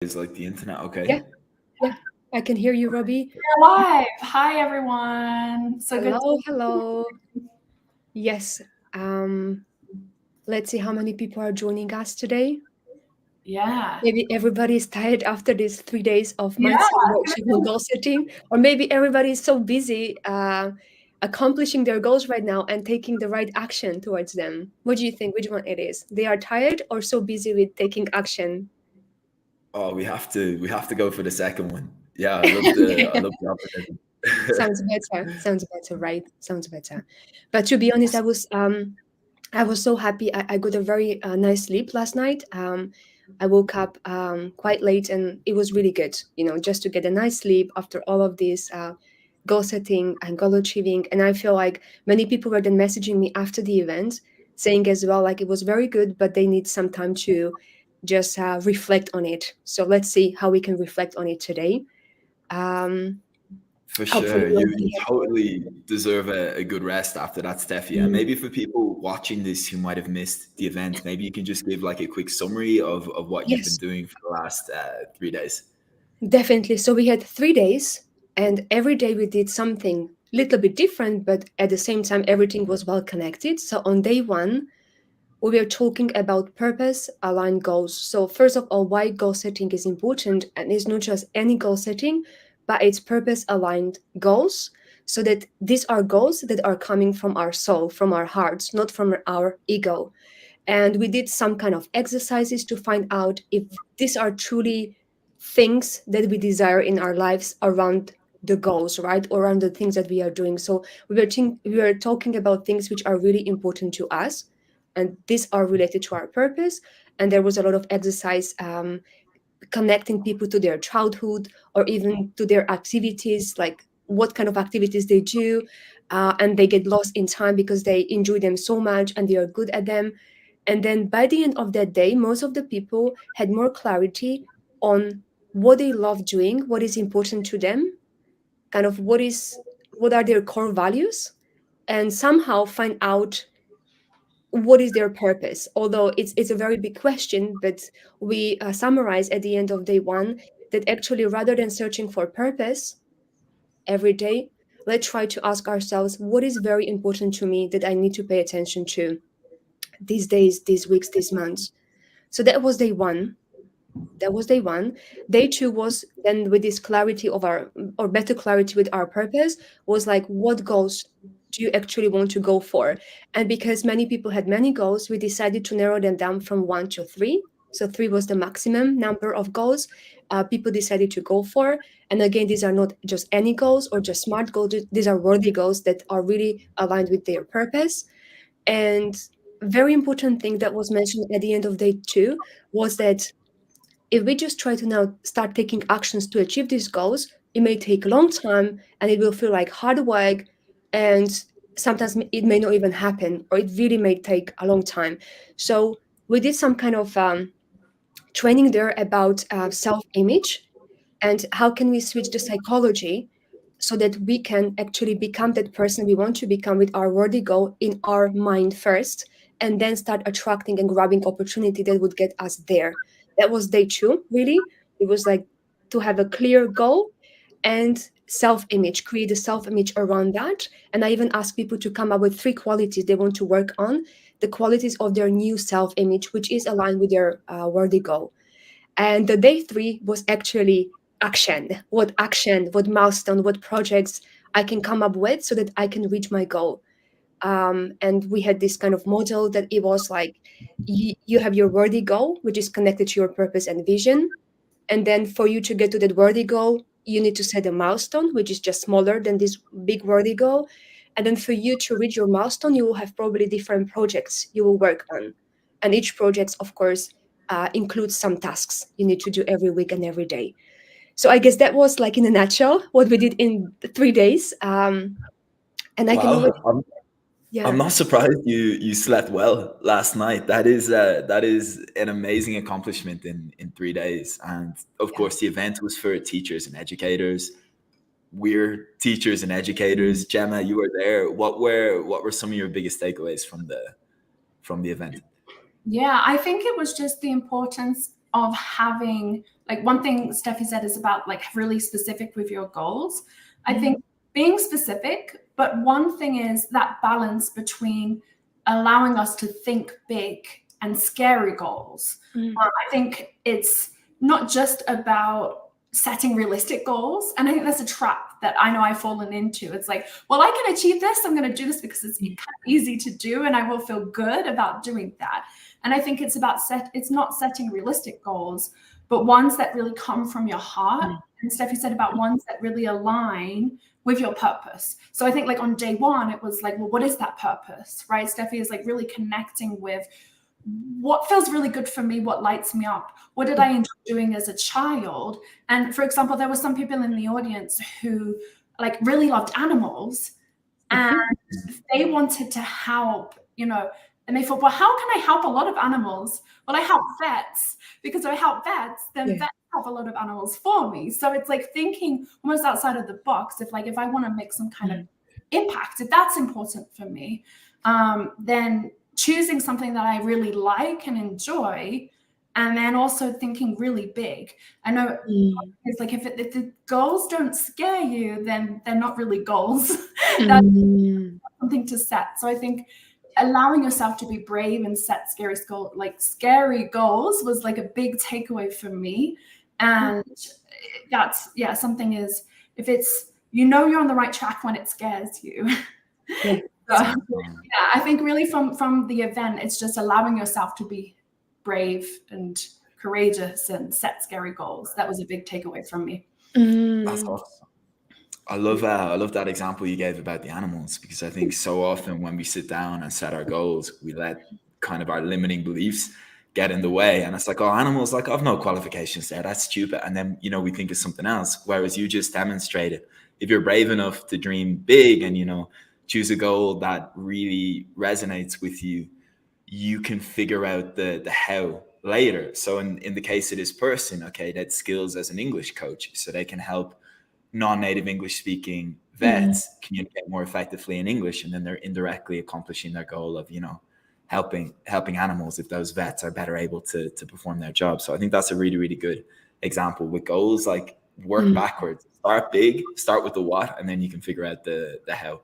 Is like the internet Yeah, okay? yeah, I can hear you, Robbie. We're live. Hi, everyone. So good. Hello, hello. Yes, um, let's see how many people are joining us today. Yeah. Maybe everybody is tired after these 3 days of Yeah. mindset workshop and goal setting, or maybe everybody is so busy accomplishing their goals right now and taking the right action towards them. What do you think? Which one it is? They are tired or so busy with taking action? Oh, we have to go for the second one. Yeah, I love the optimism. Sounds better. Sounds better, right? Sounds better. But to be honest, I was so happy. I got a very nice sleep last night. I woke up quite late and it was really good, just to get a nice sleep after all of this goal setting and goal achieving. And I feel like many people were then messaging me after the event saying as well, like it was very good, but they need some time to just reflect on it. So let's see how we can reflect on it today. Um, For Hopefully, sure. we'll You be able. totally deserve a good rest after that, Steffi. And Mm, maybe for people watching this who might have missed the event, maybe you can just give like a quick summary of what you've been yes. doing for the last 3 days. Definitely. So we had 3 days, and every day we did something little bit different, but at the same time, everything was well connected. So on day one, we were talking about purpose aligned goals. So, first of all, why goal setting is important, and it's not just any goal setting, but it's purpose aligned goals. So that these are goals that are coming from our soul, from our hearts, not from our ego. And we did some kind of exercises to find out if these are truly things that we desire in our lives around the goals, right, or around the things that we are doing. So we were talking about things which are really important to us, and these are related to our purpose. And there was a lot of exercise connecting people to their childhood or even to their activities, like what kind of activities they do, and they get lost in time because they enjoy them so much and they are good at them. And then by the end of that day, most of the people had more clarity on what they love doing, what is important to them, kind of what are their core values, and somehow find out what is their purpose. Although it's a very big question, but we summarize at the end of day one that actually rather than searching for purpose every day, let's try to ask ourselves what is very important to me that I need to pay attention to these days, these weeks, these months. So that was day one. That was day one. Day two was then with this clarity of our, or better clarity with our purpose, was like, what goals do you actually want to go for? And because many people had many goals, we decided to narrow them down from one to three. So three was the maximum number of goals people decided to go for. And again, these are not just any goals or just smart goals. These are worthy goals that are really aligned with their purpose. And very important thing that was mentioned at the end of day two was that if we just try to now start taking actions to achieve these goals, it may take a long time and it will feel like hard work. And sometimes it may not even happen, or it really may take a long time. So we did some kind of training there about self image and how can we switch the psychology so that we can actually become that person we want to become with our worthy goal in our mind first, and then start attracting and grabbing opportunity that would get us there. That was day two, really. It was like to have a clear goal and self-image, create a self-image around that. And I even ask people to come up with three qualities they want to work on, the qualities of their new self-image, which is aligned with their worthy goal. And the day three was actually action, what milestone, what projects I can come up with so that I can reach my goal. And we had this kind of model that it was like you have your worthy goal, which is connected to your purpose and vision. And then for you to get to that worthy goal, you need to set a milestone, which is just smaller than this big worthy goal. And then for you to reach your milestone, you will have probably different projects you will work on. And each project, of course, includes some tasks you need to do every week and every day. So I guess that was like in a nutshell what we did in the 3 days. And I can already, Wow. I'm yeah, not surprised you slept well last night. That is an amazing accomplishment in 3 days. And of yeah. course, the event was for teachers and educators. We're teachers and Mm. educators. Gemma, you were there. What were some of your biggest takeaways from the event? Yeah, I think it was just the importance of having like one thing Steffi said is about like really specific with your goals. I think being specific, but one thing is that balance between allowing us to think big and scary goals. I think it's not just about setting realistic goals. And I think that's a trap that I know I've fallen into. It's like, well, I can achieve this. I'm going to do this because it's kind of easy to do and I will feel good about doing that. And I think it's about it's not setting realistic goals, but ones that really come from your heart. And Steffi said about ones that really align with your purpose. So I think like on day one, it was like, well, what is that purpose, right? Steffi is like really connecting with what feels really good for me, what lights me up, what did I enjoy doing as a child? And for example, there were some people in the audience who like really loved animals and they wanted to help, you know, and they thought, well, how can I help a lot of animals? Well, I help vets, because if I help vets, then vets help a lot of animals for me. So it's like thinking almost outside of the box. If I want to make some kind of impact, if that's important for me, then choosing something that I really like and enjoy, and then also thinking really big. I know it's like if the goals don't scare you, then they're not really goals. That's something to set. So I think allowing yourself to be brave and set scary goals was like a big takeaway for me. And that's something is, if it's, you know, you're on the right track when it scares you. I think really from the event, it's just allowing yourself to be brave and courageous and set scary goals. That was a big takeaway from me. That's awesome. I love that example you gave about the animals, because I think so often when we sit down and set our goals, we let kind of our limiting beliefs get in the way. And it's like, oh, animals, like I've no qualifications there. That's stupid. And then, you know, we think of something else. Whereas you just demonstrated, if you're brave enough to dream big and, you know, choose a goal that really resonates with you, you can figure out the how later. So in the case of this person, okay, that skills as an English coach, so they can help non-native English speaking vets communicate more effectively in English, and then they're indirectly accomplishing their goal of, you know, helping animals if those vets are better able to perform their job. So I think that's a really, really good example with goals. Like work backwards, start big, start with the what, and then you can figure out the how.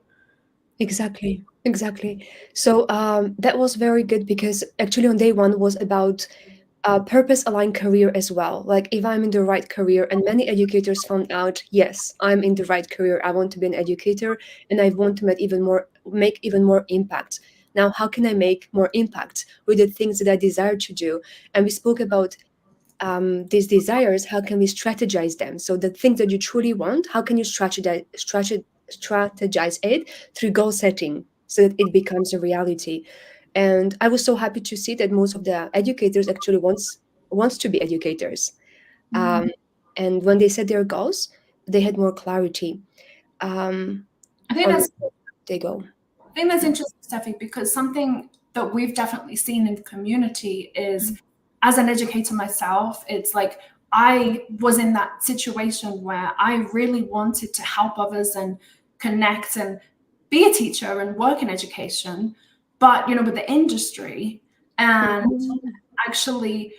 Exactly. So that was very good, because actually on day one was about purpose-aligned career as well. Like if I'm in the right career, and many educators found out, yes, I'm in the right career. I want to be an educator, and I want to make even more impact. Now, how can I make more impact with the things that I desire to do? And we spoke about these desires. How can we strategize them? So the things that you truly want, how can you strategize it through goal setting so that it becomes a reality? And I was so happy to see that most of the educators actually wants to be educators. And when they set their goals, they had more clarity. I think that's they go. I think that's interesting, Steffi, because something that we've definitely seen in the community is, as an educator myself, it's like I was in that situation where I really wanted to help others and connect and be a teacher and work in education, but, you know, with the industry. And actually,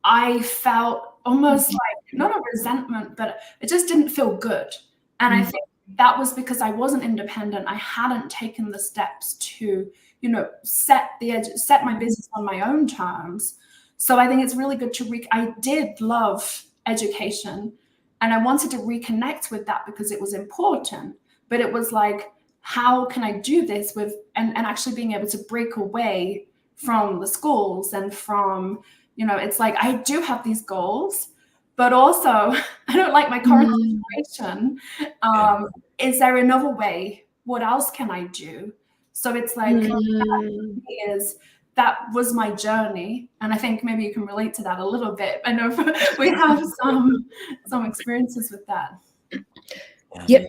I felt almost like, not a resentment, but it just didn't feel good. And I think that was because I wasn't independent. I hadn't taken the steps to, you know, set my business on my own terms. So I think it's really good I did love education, and I wanted to reconnect with that because it was important. But it was like, how can I do this with, and actually being able to break away from the schools and from, you know, it's like, I do have these goals, but also I don't like my current situation. Is there another way? What else can I do? So it's like, that was my journey. And I think maybe you can relate to that a little bit. I know we have some experiences with that. Yep.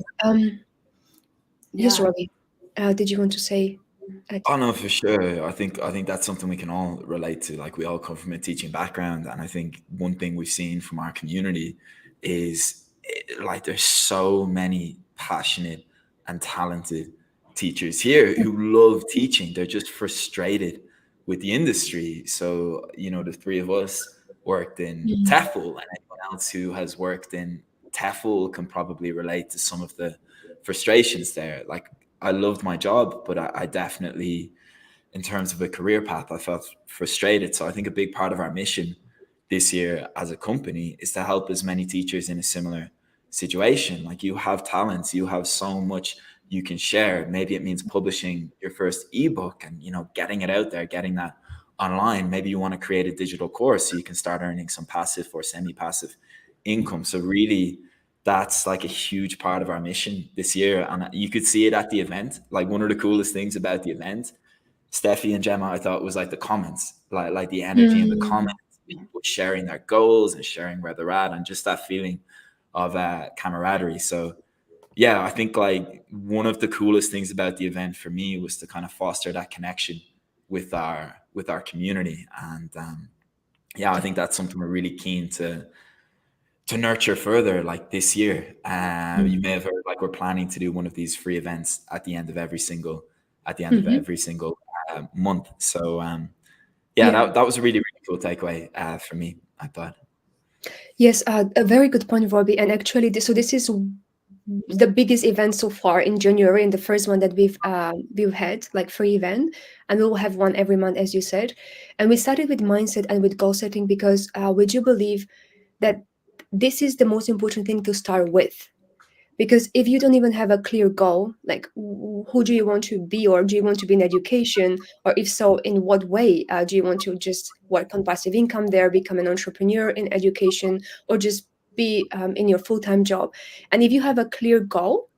Yes, Robbie. Did you want to say? Oh no, for sure. I think that's something we can all relate to. Like we all come from a teaching background, and I think one thing we've seen from our community is like there's so many passionate and talented teachers here who love teaching. They're just frustrated with the industry. So, you know, the three of us worked in TEFL, and anyone else who has worked in TEFL can probably relate to some of the frustrations there. Like, I loved my job, but I definitely, in terms of a career path, I felt frustrated. So I think a big part of our mission this year as a company is to help as many teachers in a similar situation. Like, you have talents, you have so much you can share. Maybe it means publishing your first ebook and, you know, getting it out there, getting that online. Maybe you want to create a digital course so you can start earning some passive or semi-passive income. So really, that's like a huge part of our mission this year. And you could see it at the event. Like, one of the coolest things about the event, Steffi and Gemma, I thought, was like the comments, like the energy in the Mm. comments, people sharing their goals and sharing where they're at, and just that feeling of camaraderie. So yeah, I think like one of the coolest things about the event for me was to kind of foster that connection with our community. And yeah, I think that's something we're really keen to nurture further. Like this year, you may have heard, like, we're planning to do one of these free events at the end of every single month. So yeah, Yeah. that was a really, really cool takeaway for me, I thought. Yes, a very good point, Robbie. And actually, this is the biggest event so far in January, and the first one that we've had, like, free event, and we will have one every month, as you said. And we started with mindset and with goal setting because we do believe that this is the most important thing to start with. Because if you don't even have a clear goal, like who do you want to be, or do you want to be in education, or if so, in what way do you want to just work on passive income there, become an entrepreneur in education, or just be in your full-time job? And if you have a clear goal,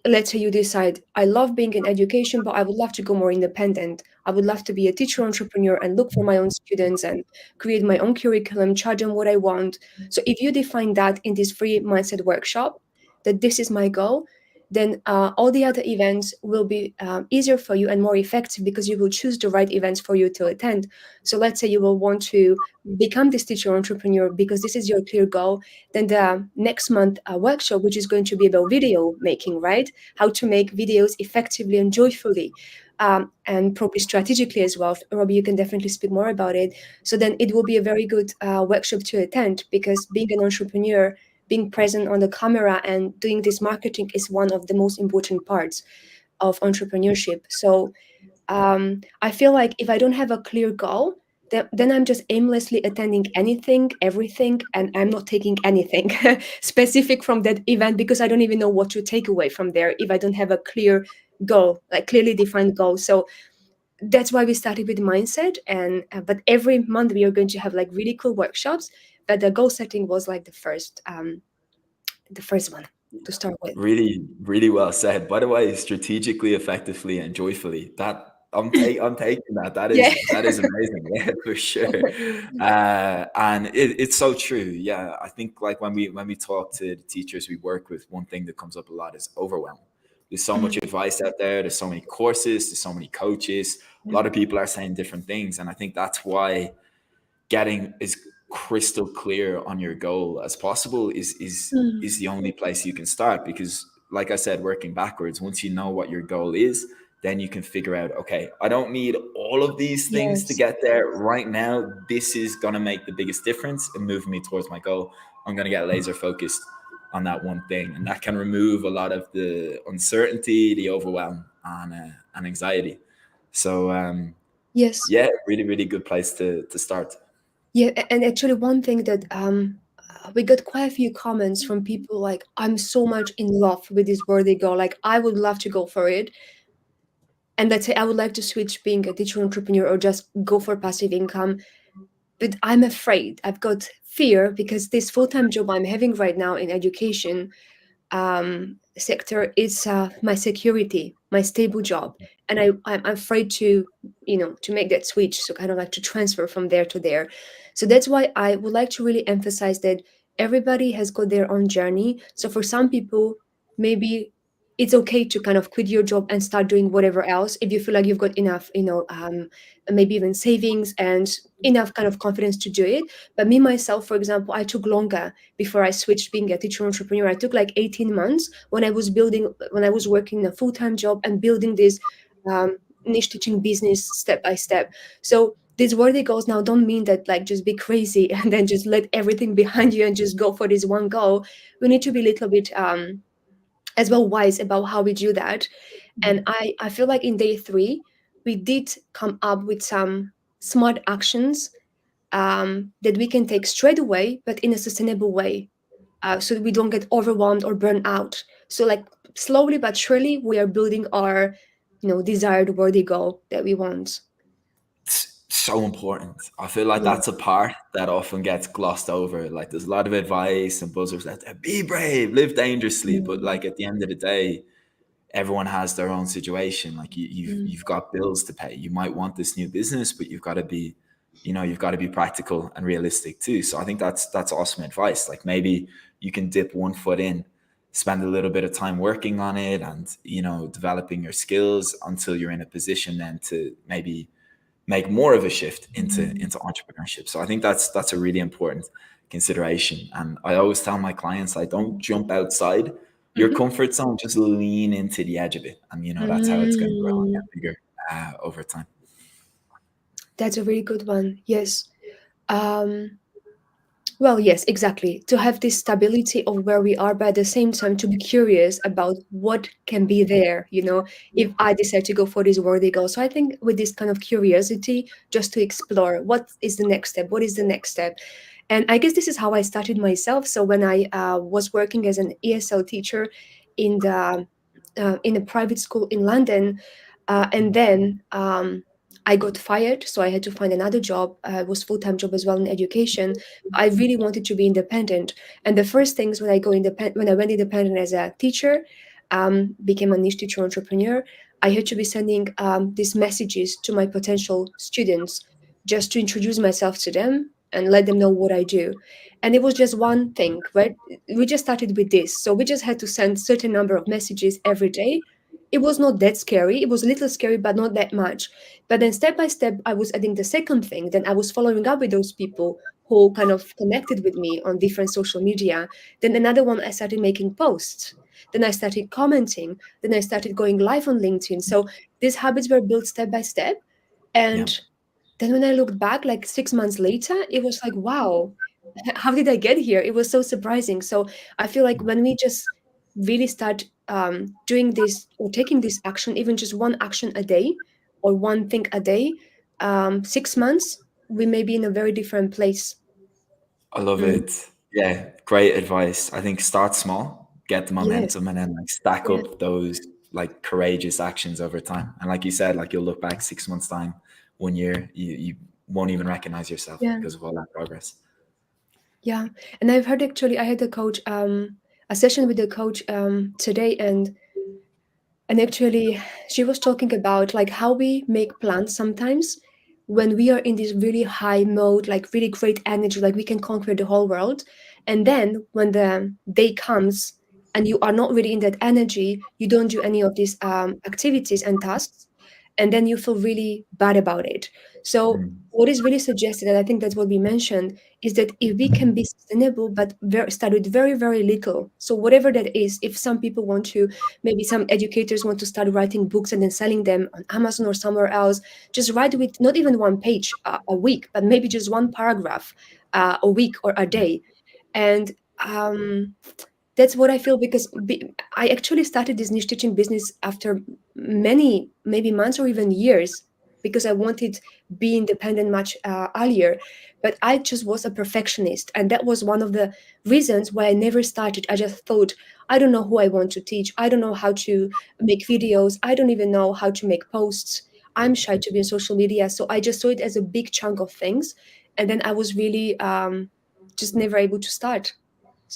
let's say you decide, I love being in education, but I would love to go more independent. I would love to be a teacher entrepreneur and look for my own students and create my own curriculum, charge them what I want. So if you define that in this free mindset workshop, that this is my goal, then all the other events will be easier for you and more effective because you will choose the right events for you to attend. So let's say you will want to become this teacher entrepreneur because this is your clear goal. Then the next month workshop, which is going to be about video making, right? How to make videos effectively and joyfully, and probably strategically as well. Robbie, you can definitely speak more about it. So then it will be a very good workshop to attend, because being an entrepreneur, being present on the camera and doing this marketing is one of the most important parts of entrepreneurship. So I feel like if I don't have a clear goal, then I'm just aimlessly attending anything, everything, and I'm not taking anything specific from that event because I don't even know what to take away from there if I don't have a clear goal, like clearly defined goal. So that's why we started with mindset, and but every month we are going to have like really cool workshops. But the goal setting was like the first one to start with. Really, really well said. By the way, strategically, effectively, and joyfully. That I'm taking that. Yeah. That is amazing. Yeah, for sure. And it's so true. Yeah, I think like when we talk to the teachers we work with, one thing that comes up a lot is overwhelm. There's so much advice out there. There's so many courses. There's so many coaches. A lot of people are saying different things, and I think that's why getting as crystal clear on your goal as possible is the only place you can start. Because like I said, working backwards, once you know what your goal is, then you can figure out, okay, I don't need all of these things to Yes. get there right now. This is going to make the biggest difference in moving me towards my goal. I'm going to get laser focused on that one thing, and that can remove a lot of the uncertainty, the overwhelm, and anxiety. So Yes. yeah, really, really good place to start. Yeah, and actually one thing that we got quite a few comments from people like, I'm so much in love with this word they go, like I would love to go for it. And let's say I would like to switch being a digital entrepreneur or just go for passive income. But I'm afraid, I've got fear because this full-time job I'm having right now in education sector is my security, my stable job, and I'm afraid to, to make that switch. So kind of like to transfer from there to there. So that's why I would like to really emphasize that everybody has got their own journey. So for some people, maybe it's okay to kind of quit your job and start doing whatever else if you feel like you've got enough, maybe even savings and enough kind of confidence to do it. But me myself, for example, I took longer before I switched being a teacher entrepreneur. I took like 18 months when I was working a full-time job and building this niche teaching business step by step. So these worthy goals now don't mean that like just be crazy and then just let everything behind you and just go for this one goal. We need to be a little bit as well wise about how we do that. And I feel like in day 3 we did come up with some smart actions that we can take straight away but in a sustainable way, so that we don't get overwhelmed or burn out. So like slowly but surely we are building our desired worthy goal that we want. It's so important. I feel like Yeah. that's a part that often gets glossed over. Like there's a lot of advice and buzzwords out there. Be brave, live dangerously. But Mm, like at the end of the day, everyone has their own situation. Like mm, you've got bills to pay. You might want this new business, but you've got to be, you've got to be practical and realistic too. So I think that's awesome advice. Like maybe you can dip one foot in, spend a little bit of time working on it, and developing your skills until you're in a position then to maybe make more of a shift into entrepreneurship. So I think that's a really important consideration. And I always tell my clients, like, don't jump outside your mhm. comfort zone, just lean into the edge of it. And that's how it's going to grow and Mm, get bigger over time. that's a really good one. Yes. Um, Well, yes, exactly. To have this stability of where we are, but at the same time to be curious about what can be there, if I decide to go for this worthy goal. So I think with this kind of curiosity, just to explore what is the next step, what is the next step. And I guess this is how I started myself. So when I was working as an ESL teacher in a private school in London, and then I got fired, so I had to find another job. It was full-time job as well in education. I really wanted to be independent, and the first things when I went independent as a teacher, became a niche teacher entrepreneur. I had to be sending these messages to my potential students just to introduce myself to them and let them know what I do. And it was just one thing, right? We just started with this, so we just had to send certain number of messages every day. It was not that scary. It was a little scary, but not that much. But then step by step, I was adding the second thing. Then I was following up with those people who kind of connected with me on different social media. Then another one, I started making posts. Then I started commenting. Then I started going live on LinkedIn. So these habits were built step by step. Yeah, And then when I looked back, like 6 months later, it was like, wow, how did I get here? It was so surprising. So I feel like when we just really start doing this or taking this action, even just one action a day or one thing a day, 6 months, we may be in a very different place. I love Mm. it. Yeah, great advice. I think start small, get the Yes. momentum, and then like stack Yeah. up those like courageous actions over time. And like you said, like you'll look back 6 months time, 1 year, you won't even recognize yourself Yeah. because of all that progress. Yeah. And I've heard actually, I had a session with a coach today, and actually, she was talking about like how we make plans sometimes when we are in this really high mode, like really great energy, like we can conquer the whole world. And then when the day comes and you are not really in that energy, you don't do any of these activities and tasks, and then you feel really bad about it. So Mm. what is really suggested, and I think that's what we mentioned, is that if we can be sustainable, but start with very, very little. So whatever that is, if some people want to, maybe some educators want to start writing books and then selling them on Amazon or somewhere else, just write with not even one page a week, but maybe just one paragraph a week or a day. And that's what I feel, because I actually started this niche teaching business after many, maybe months or even years, because I wanted be independent much earlier. But I just was a perfectionist, and that was one of the reasons why I never started. I just thought, I don't know who I want to teach. I don't know how to make videos. I don't even know how to make posts. I'm shy to be on social media, so I just saw it as a big chunk of things, and then I was really just never able to start.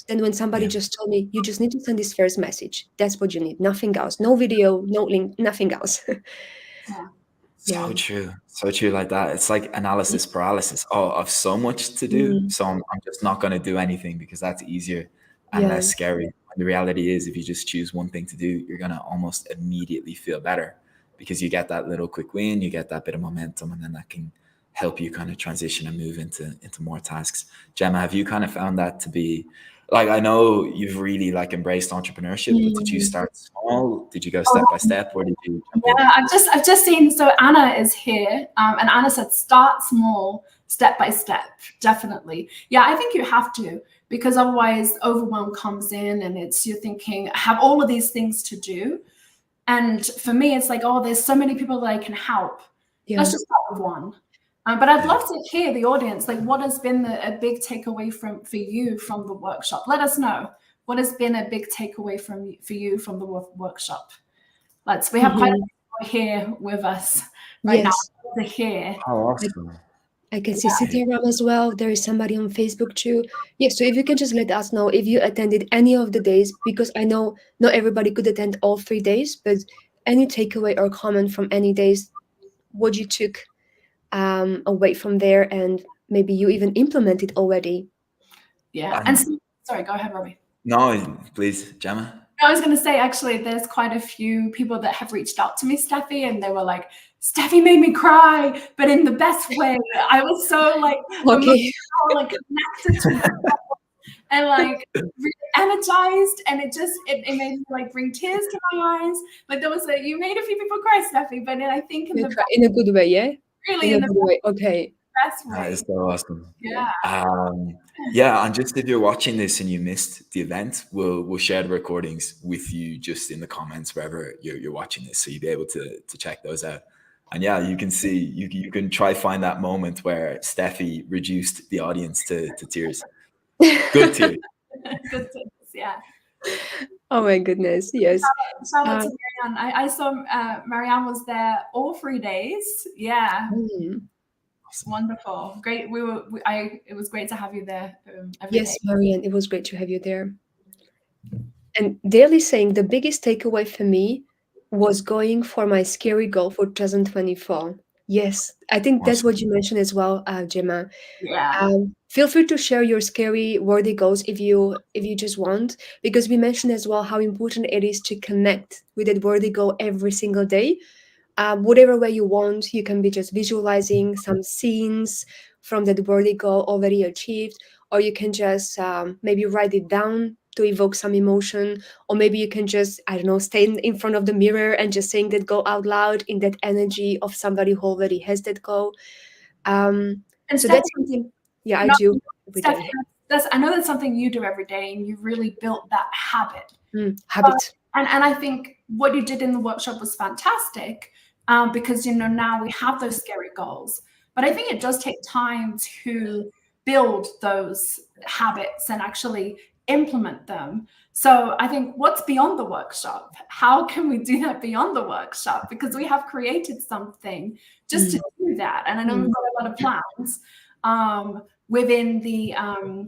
Then when somebody Yeah. just told me, you just need to send this first message. That's what you need. Nothing else. No video, no link, nothing else. Yeah. Yeah. So true. So true like that. It's like analysis paralysis. Oh, I've so much to do. Mm, So I'm just not going to do anything because that's easier and yeah. less scary. And the reality is, if you just choose one thing to do, you're going to almost immediately feel better because you get that little quick win, you get that bit of momentum, and then that can help you kind of transition and move into more tasks. Gemma, have you kind of found that to be Like, I know you've really like embraced entrepreneurship, but did you start small? Did you go step by step, or did you jump in? Yeah, I've just seen. So Anna is here, and Anna said start small, step by step. Definitely, yeah. I think you have to, because otherwise overwhelm comes in, and it's you're thinking I have all of these things to do, and for me it's like, oh, there's so many people that I can help. Yeah. Let's just start with one. But I'd Yeah. love to hear the audience, like what has been a big takeaway for you from the workshop. Let us know what has been a big takeaway for you from the workshop. We have quite a few people here with us right now to hear. Oh, awesome. I can see Sitaram as well. There is somebody on Facebook too. Yes, so if you can just let us know if you attended any of the days, because I know not everybody could attend all 3 days, but any takeaway or comment from any days, what you took away from there, and maybe you even implemented already. Yeah. And sorry, go ahead, Robbie. No, please, Gemma. I was going to say, actually, there's quite a few people that have reached out to me, Steffi, and they were like, Steffi made me cry, but in the best way. I was so like, Okay. like connected to them and like really energized, and it made me like bring tears to my eyes. Like you made a few people cry, Steffi, but I think in In a good way, yeah? really In a good way, okay. best way. That is so awesome. Yeah. Yeah, and just if you're watching this and you missed the event, we'll share the recordings with you just in the comments wherever you're watching this, so you'll be able to check those out. And yeah, you can see you can try find that moment where Steffi reduced the audience to tears. Good tears. Good tears, yeah. Oh my goodness, yes. Shout out to Marianne. I saw Marianne was there all 3 days. Yeah. Wonderful. Great. It was great to have you there. Yes, Marianne, it was great to have you there. And Daily saying the biggest takeaway for me was going for my scary goal for 2024. Yes, I think that's what you mentioned as well, Gemma. Yeah. Feel free to share your scary worthy goals if you just want, because we mentioned as well how important it is to connect with that worthy goal every single day. Whatever way you want, you can be just visualizing some scenes from that worthy goal already achieved, or you can just maybe write it down to evoke some emotion, or maybe you can just, I don't know, stand in front of the mirror and just saying that goal out loud in that energy of somebody who already has that goal. And so that's something, yeah, I do every day. I know that's something you do every day, and you really built that habit. Habit. And I think what you did in the workshop was fantastic, because now we have those scary goals. But I think it does take time to build those habits and actually implement them. So I think, what's beyond the workshop? How can we do that beyond the workshop? Because we have created something just to do that. And I know we've got a lot of plans within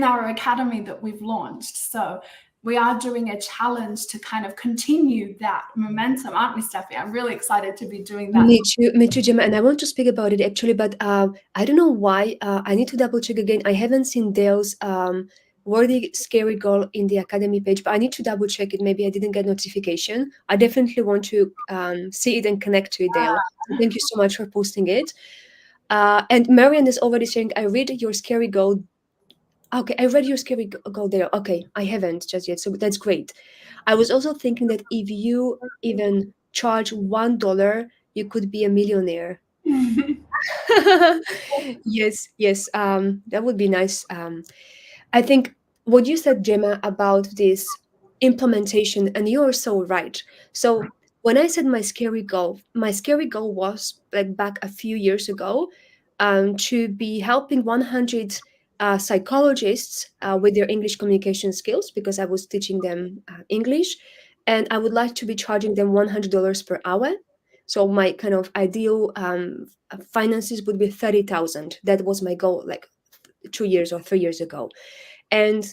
our academy that we've launched. So we are doing a challenge to kind of continue that momentum, aren't we, Steffi? I'm really excited to be doing that. Me too, Gemma. And I want to speak about it actually, but I don't know why. I need to double check again. I haven't seen Dale's worthy scary goal in the academy page, but I need to double check it. Maybe I didn't get notification. I definitely want to see it and connect to it, Dale. So thank you so much for posting it. And Marianne is already saying, I read your scary goal. Okay, I read your scary goal there. Okay, I haven't just yet, so that's great. I was also thinking that if you even charge $1, you could be a millionaire. Yes, that would be nice. I think what you said, Gemma, about this implementation, and you're so right. So when I said my scary goal was like back a few years ago, to be helping 100 psychologists with their English communication skills, because I was teaching them English, and I would like to be charging them $100 per hour. So my kind of ideal finances would be 30,000. That was my goal, like 2 years or 3 years ago. And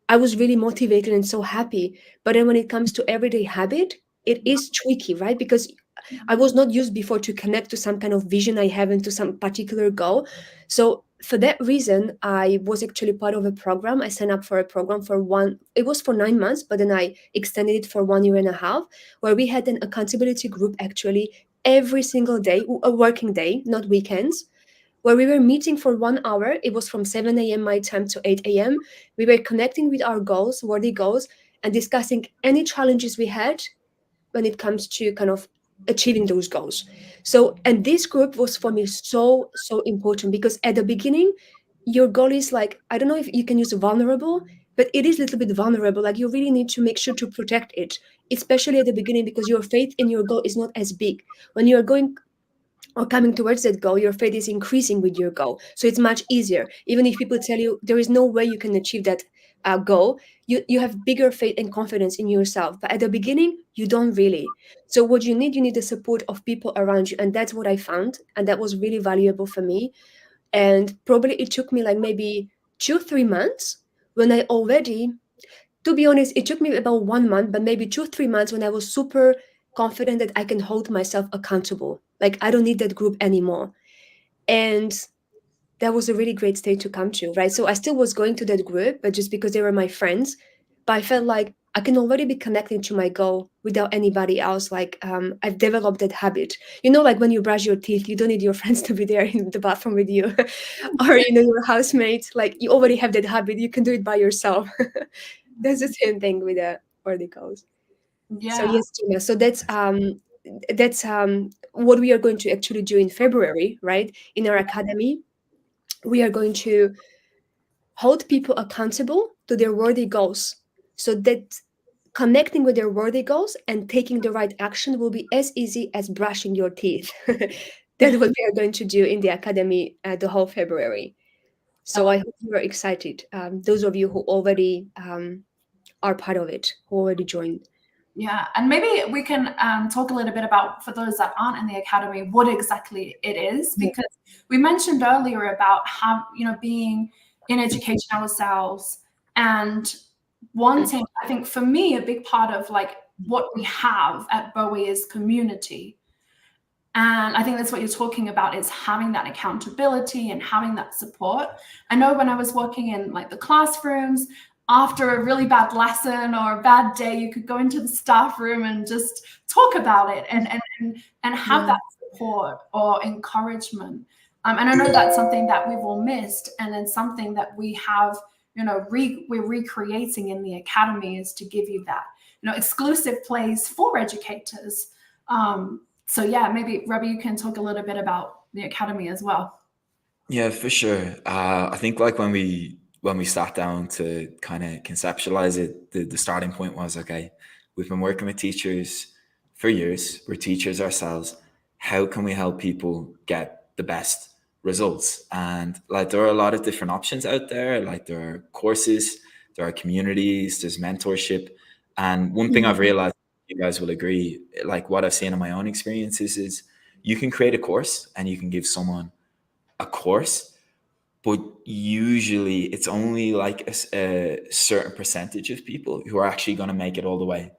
I was really motivated and so happy. But then when it comes to everyday habit, it is tricky, right? Because I was not used before to connect to some kind of vision I have into some particular goal. So for that reason, I was actually part of a program. I signed up for a program it was for 9 months, but then I extended it for 1 year and a half, where we had an accountability group actually every single day, a working day, not weekends, where we were meeting for 1 hour. It was from 7 a.m. my time to 8 a.m. We were connecting with our goals, worthy goals, and discussing any challenges we had when it comes to kind of achieving those goals. So, and this group was for me so, so important, because at the beginning, your goal is like, I don't know if you can use vulnerable, but it is a little bit vulnerable. Like, you really need to make sure to protect it, especially at the beginning, because your faith in your goal is not as big. When you are going or coming towards that goal, your faith is increasing with your goal. So it's much easier. Even if people tell you there is no way you can achieve that goal, you have bigger faith and confidence in yourself. But at the beginning, you don't really. So what you need the support of people around you. And that's what I found. And that was really valuable for me. And probably it took me like maybe 2-3 months when I already, to be honest, it took me about 1 month, but maybe 2-3 months when I was super confident that I can hold myself accountable. Like, I don't need that group anymore. And that was a really great state to come to, right? So I still was going to that group, but just because they were my friends. But I felt like I can already be connecting to my goal without anybody else. Like, I've developed that habit. You know, like when you brush your teeth, you don't need your friends to be there in the bathroom with you, or your housemate. Like, you already have that habit. You can do it by yourself. That's the same thing with the verticals. So Yeah. yes, Gina. So that's what we are going to actually do in February, right? In our academy, we are going to hold people accountable to their worthy goals, so that connecting with their worthy goals and taking the right action will be as easy as brushing your teeth. That's what we are going to do in the academy the whole February. So I hope you are excited. Those of you who already are part of it, who already joined. Yeah, and maybe we can talk a little bit about, for those that aren't in the academy, what exactly it is, Yeah. because we mentioned earlier about how, being in education ourselves and wanting, I think for me, a big part of like what we have at Bowie is community. And I think that's what you're talking about, is having that accountability and having that support. I know when I was working in like the classrooms, after a really bad lesson or a bad day, you could go into the staff room and just talk about it and have that support or encouragement. And I know that's something that we've all missed, and then something that we have, we're recreating in the academy, is to give you that, exclusive place for educators. So yeah, maybe Robbie, you can talk a little bit about the academy as well. Yeah, for sure. I think like when we sat down to kind of conceptualize it, the starting point was, okay, we've been working with teachers for years. We're teachers ourselves. How can we help people get the best results? And like there are a lot of different options out there. Like there are courses, there are communities, there's mentorship. And one thing I've realized, you guys will agree, like what I've seen in my own experiences is you can create a course and you can give someone a course, but usually it's only like a certain percentage of people who are actually going to make it all the way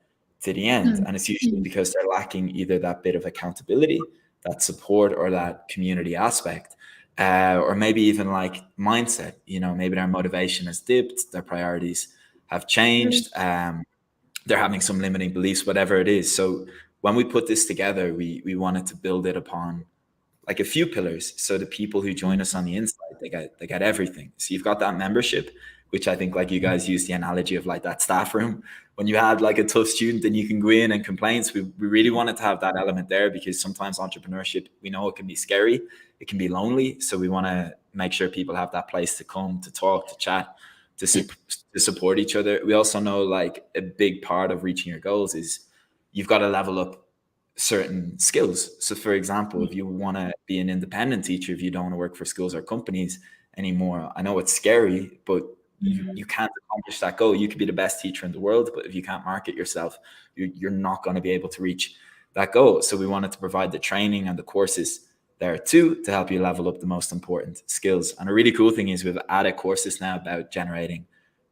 to the end. And it's usually because they're lacking either that bit of accountability, that support, or that community aspect, or maybe even like mindset. Maybe their motivation has dipped, their priorities have changed, they're having some limiting beliefs, whatever it is. So when we put this together, we wanted to build it upon like a few pillars. So the people who join us on the inside, they get everything. So you've got that membership, which I think like you guys use the analogy of like that staff room. When you had like a tough student and you can go in and complain. So we really wanted to have that element there, because sometimes entrepreneurship, we know it can be scary, it can be lonely. So we want to make sure people have that place to come, to talk, to chat, to support each other. We also know like a big part of reaching your goals is you've got to level up certain skills. So for example, if you want to be an independent teacher, if you don't want to work for schools or companies anymore, I know it's scary, but you can't accomplish that goal. You could be the best teacher in the world, but if you can't market yourself, you're not going to be able to reach that goal. So we wanted to provide the training and the courses there too, to help you level up the most important skills. And a really cool thing is we've added courses now about generating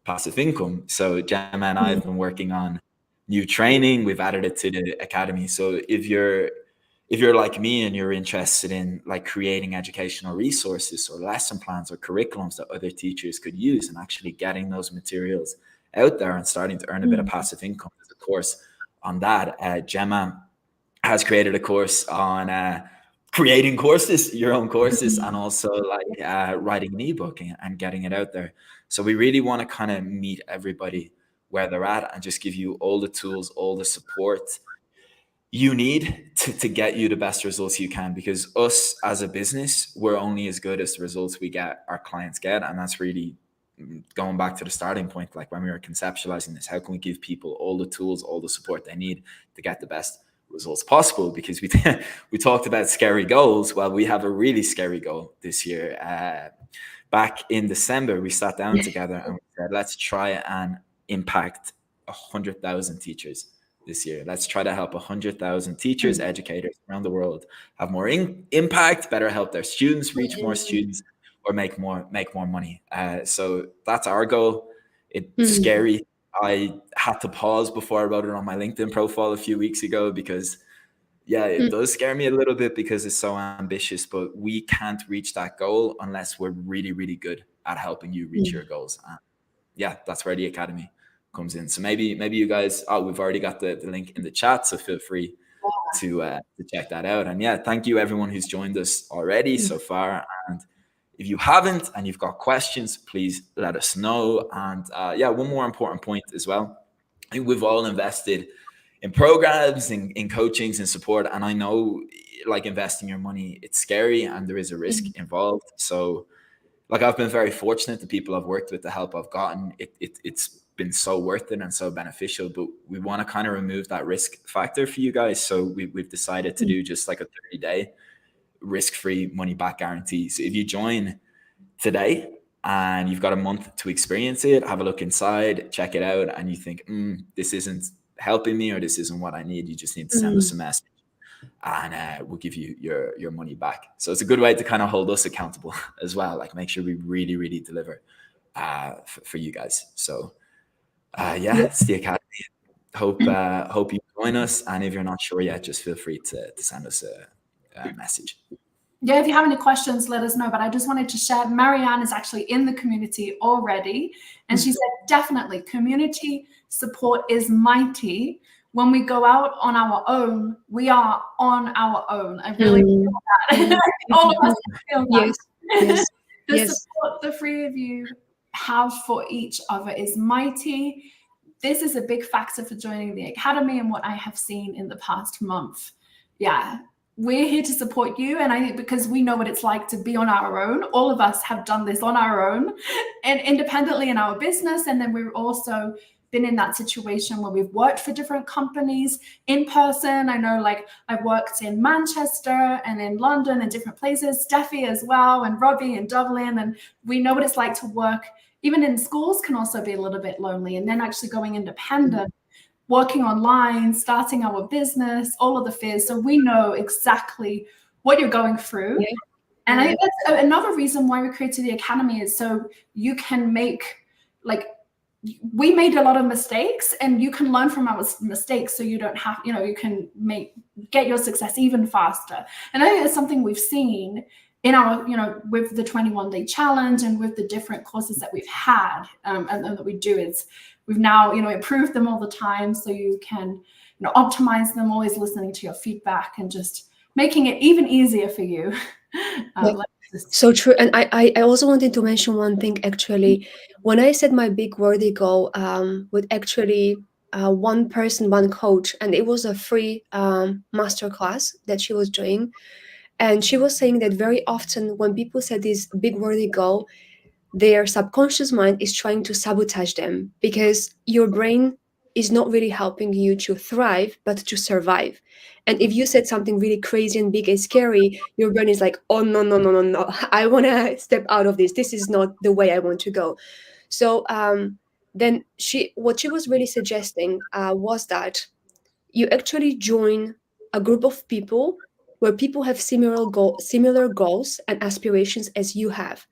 passive income. So Gemma and I have been working on new training. We've added it to the academy. So if you're like me and you're interested in like creating educational resources or lesson plans or curriculums that other teachers could use, and actually getting those materials out there and starting to earn a bit of passive income, there's a course on that. Gemma has created a course on creating courses, your own courses, and also like writing an ebook and getting it out there. So we really want to kind of meet everybody where they're at and just give you all the tools, all the support you need to get you the best results you can, because us as a business, we're only as good as the results we get, our clients get. And that's really going back to the starting point, like when we were conceptualizing this, how can we give people all the tools, all the support they need to get the best results possible? Because we talked about scary goals. Well, we have a really scary goal this year. Back in December, we sat down together and we said, let's try and impact 100,000 teachers this year. Let's try to help 100,000 teachers, educators around the world have more impact, better help their students reach more students, or make more money. So that's our goal. It's scary. I had to pause before I wrote it on my LinkedIn profile a few weeks ago, because yeah, it does scare me a little bit because it's so ambitious, but we can't reach that goal unless we're really, really good at helping you reach your goals. Yeah, that's where the academy comes in. So maybe you guys, we've already got the link in the chat, so feel free to check that out. And yeah, thank you everyone who's joined us already so far. And if you haven't and you've got questions, please let us know. And yeah, one more important point as well. I think we've all invested in programs, in coachings and support. And I know like investing your money, it's scary and there is a risk involved. So like I've been very fortunate, the people I've worked with, the help I've gotten, it's been so worth it and so beneficial, but we want to kind of remove that risk factor for you guys. So we've decided to do just like a 30-day risk-free money back guarantee. So if you join today and you've got a month to experience it, have a look inside, check it out, and you think, this isn't helping me or this isn't what I need, you just need to send us a message and we'll give you your money back. So it's a good way to kind of hold us accountable as well, like make sure we really, really deliver for you guys. So yeah, it's the academy. Hope you join us, and if you're not sure yet, just feel free to send us a message. Yeah, if you have any questions, let us know. But I just wanted to share, Marianne is actually in the community already. And she said, definitely, community support is mighty. When we go out on our own, we are on our own. I really feel that. All of us feel that. Yes. The support the three of you have for each other is mighty. This is a big factor for joining the academy and what I have seen in the past month. Yeah. We're here to support you. And I think because we know what it's like to be on our own, all of us have done this on our own and independently in our business. And then we've also been in that situation where we've worked for different companies in person. I know like I've worked in Manchester and in London and different places, Steffi as well, and Robbie in Dublin. And we know what it's like to work. Even in schools can also be a little bit lonely. And then actually going independent, working online, starting our business, all of the fears. So we know exactly what you're going through. Yeah. And I think that's another reason why we created the academy, is so you can make, like, we made a lot of mistakes and you can learn from our mistakes, so you don't have, you can get your success even faster. And I think that's something we've seen in our, with the 21-day challenge and with the different courses that we've had and that we do, is we've now, improved them all the time, so you can, optimize them, always listening to your feedback and just making it even easier for you. So true. And I also wanted to mention one thing, actually. When I set my big worthy goal with actually one person, one coach, and it was a free masterclass that she was doing. And she was saying that very often when people set this big worthy goal, their subconscious mind is trying to sabotage them, because your brain is not really helping you to thrive, but to survive. And if you said something really crazy and big and scary, your brain is like, oh, no. I want to step out of this. This is not the way I want to go. So then what she was really suggesting was that you actually join a group of people where people have similar goals and aspirations as you have.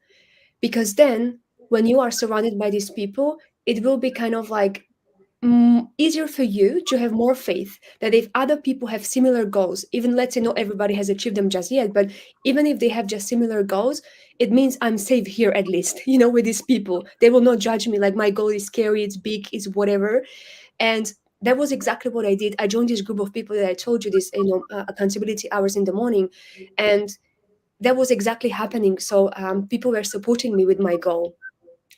Because then when you are surrounded by these people, it will be kind of like easier for you to have more faith that if other people have similar goals, even let's say not everybody has achieved them just yet, but even if they have just similar goals, it means I'm safe here at least, with these people. They will not judge me like my goal is scary, it's big, it's whatever. And that was exactly what I did. I joined this group of people that I told you, this, accountability hours in the morning, and that was exactly happening. So people were supporting me with my goal,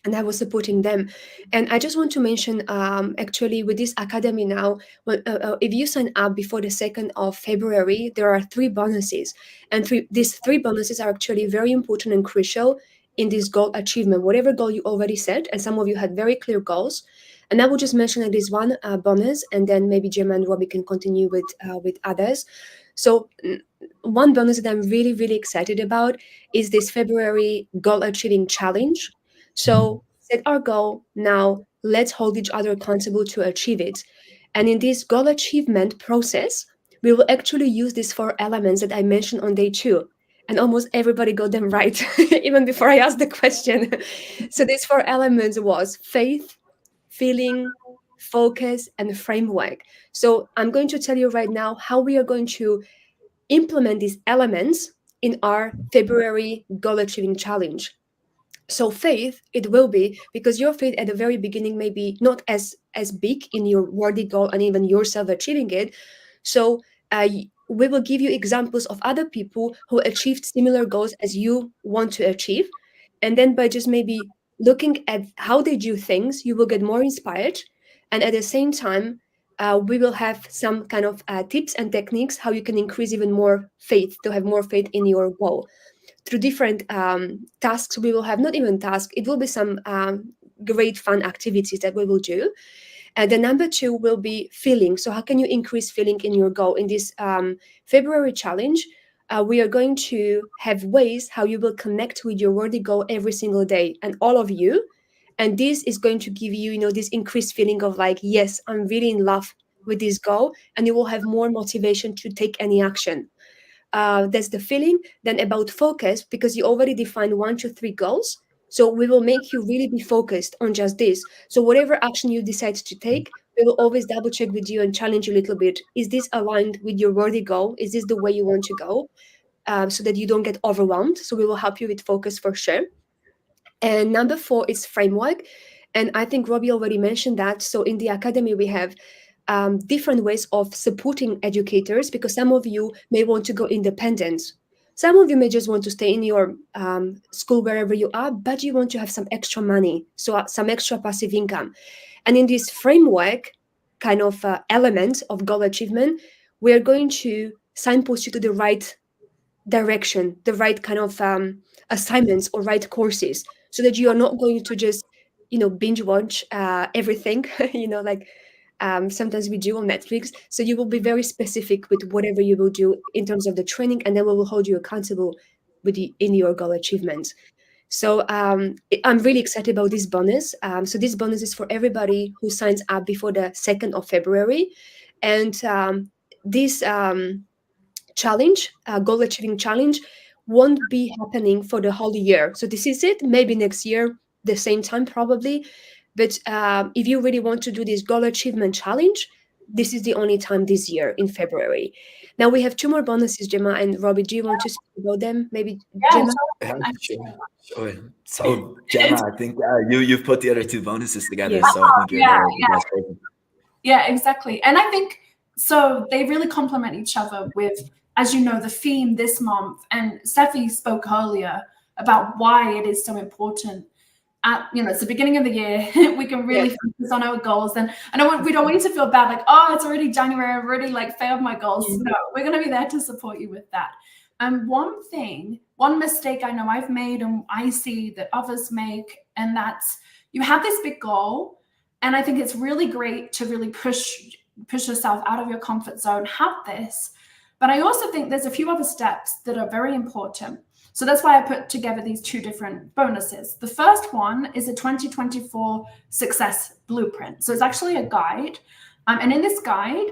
and I was supporting them. And I just want to mention, actually, with this academy now, if you sign up before the 2nd of February, there are 3 bonuses. And these 3 bonuses are actually very important and crucial in this goal achievement, whatever goal you already set. And some of you had very clear goals. And I will just mention at least one bonus, and then maybe Gemma and Robbie can continue with others. So one bonus that I'm really, really excited about is this February goal achieving challenge. So set our goal now. Let's hold each other accountable to achieve it. And in this goal achievement process, we will actually use these 4 elements that I mentioned on day 2. And almost everybody got them right, even before I asked the question. So these 4 elements was faith, feeling, focus, and framework. So I'm going to tell you right now how we are going to implement these elements in our February goal achieving challenge. So faith, it will be, because your faith at the very beginning may be not as big in your worthy goal and even yourself achieving it. So we will give you examples of other people who achieved similar goals as you want to achieve, and then by just maybe looking at how they do things, you will get more inspired. And at the same time, we will have some kind of tips and techniques how you can increase even more faith, to have more faith in your goal through different tasks. We will have, not even tasks, it will be some great fun activities that we will do. And the number 2 will be feeling. So how can you increase feeling in your goal? In this February challenge, we are going to have ways how you will connect with your worthy goal every single day, and all of you. And this is going to give you, this increased feeling of like, yes, I'm really in love with this goal, and you will have more motivation to take any action. That's the feeling. Then about focus, because you already defined 1 to 3 goals. So we will make you really be focused on just this. So whatever action you decide to take, we will always double check with you and challenge you a little bit. Is this aligned with your worthy goal? Is this the way you want to go? So that you don't get overwhelmed. So we will help you with focus for sure. And number 4 is framework. And I think Robbie already mentioned that. So in the academy, we have different ways of supporting educators, because some of you may want to go independent. Some of you may just want to stay in your school wherever you are, but you want to have some extra money, so some extra passive income. And in this framework kind of element of goal achievement, we are going to signpost you to the right direction, the right kind of assignments or right courses, so that you are not going to just binge watch everything like sometimes we do on Netflix. So you will be very specific with whatever you will do in terms of the training, and then we will hold you accountable in your goal achievement. So I'm really excited about this bonus. So this bonus is for everybody who signs up before the 2nd of February. And this challenge, goal achieving challenge, won't be happening for the whole year. So this is it. Maybe next year, the same time probably. But if you really want to do this goal achievement challenge, this is the only time this year in February. Now we have 2 more bonuses, Gemma and Robbie. Do you want to speak about them? Maybe Gemma? Yeah, sure. So Gemma, I think you've put the other 2 bonuses together, Yes. so I think you're the best person. Yeah, exactly. And I think so they really complement each other with, as you know, the theme this month. And Steffi spoke earlier about why it is so important. It's the beginning of the year. We can really focus on our goals, and we don't want you to feel bad, like, oh, it's already January, I've already failed my goals. No, we're going to be there to support you with that. And one mistake I know I've made, and I see that others make, and that's, you have this big goal, and I think it's really great to really push yourself out of your comfort zone, have this. But I also think there's a few other steps that are very important. So that's why I put together these 2 different bonuses. The first one is a 2024 success blueprint. So it's actually a guide. And in this guide,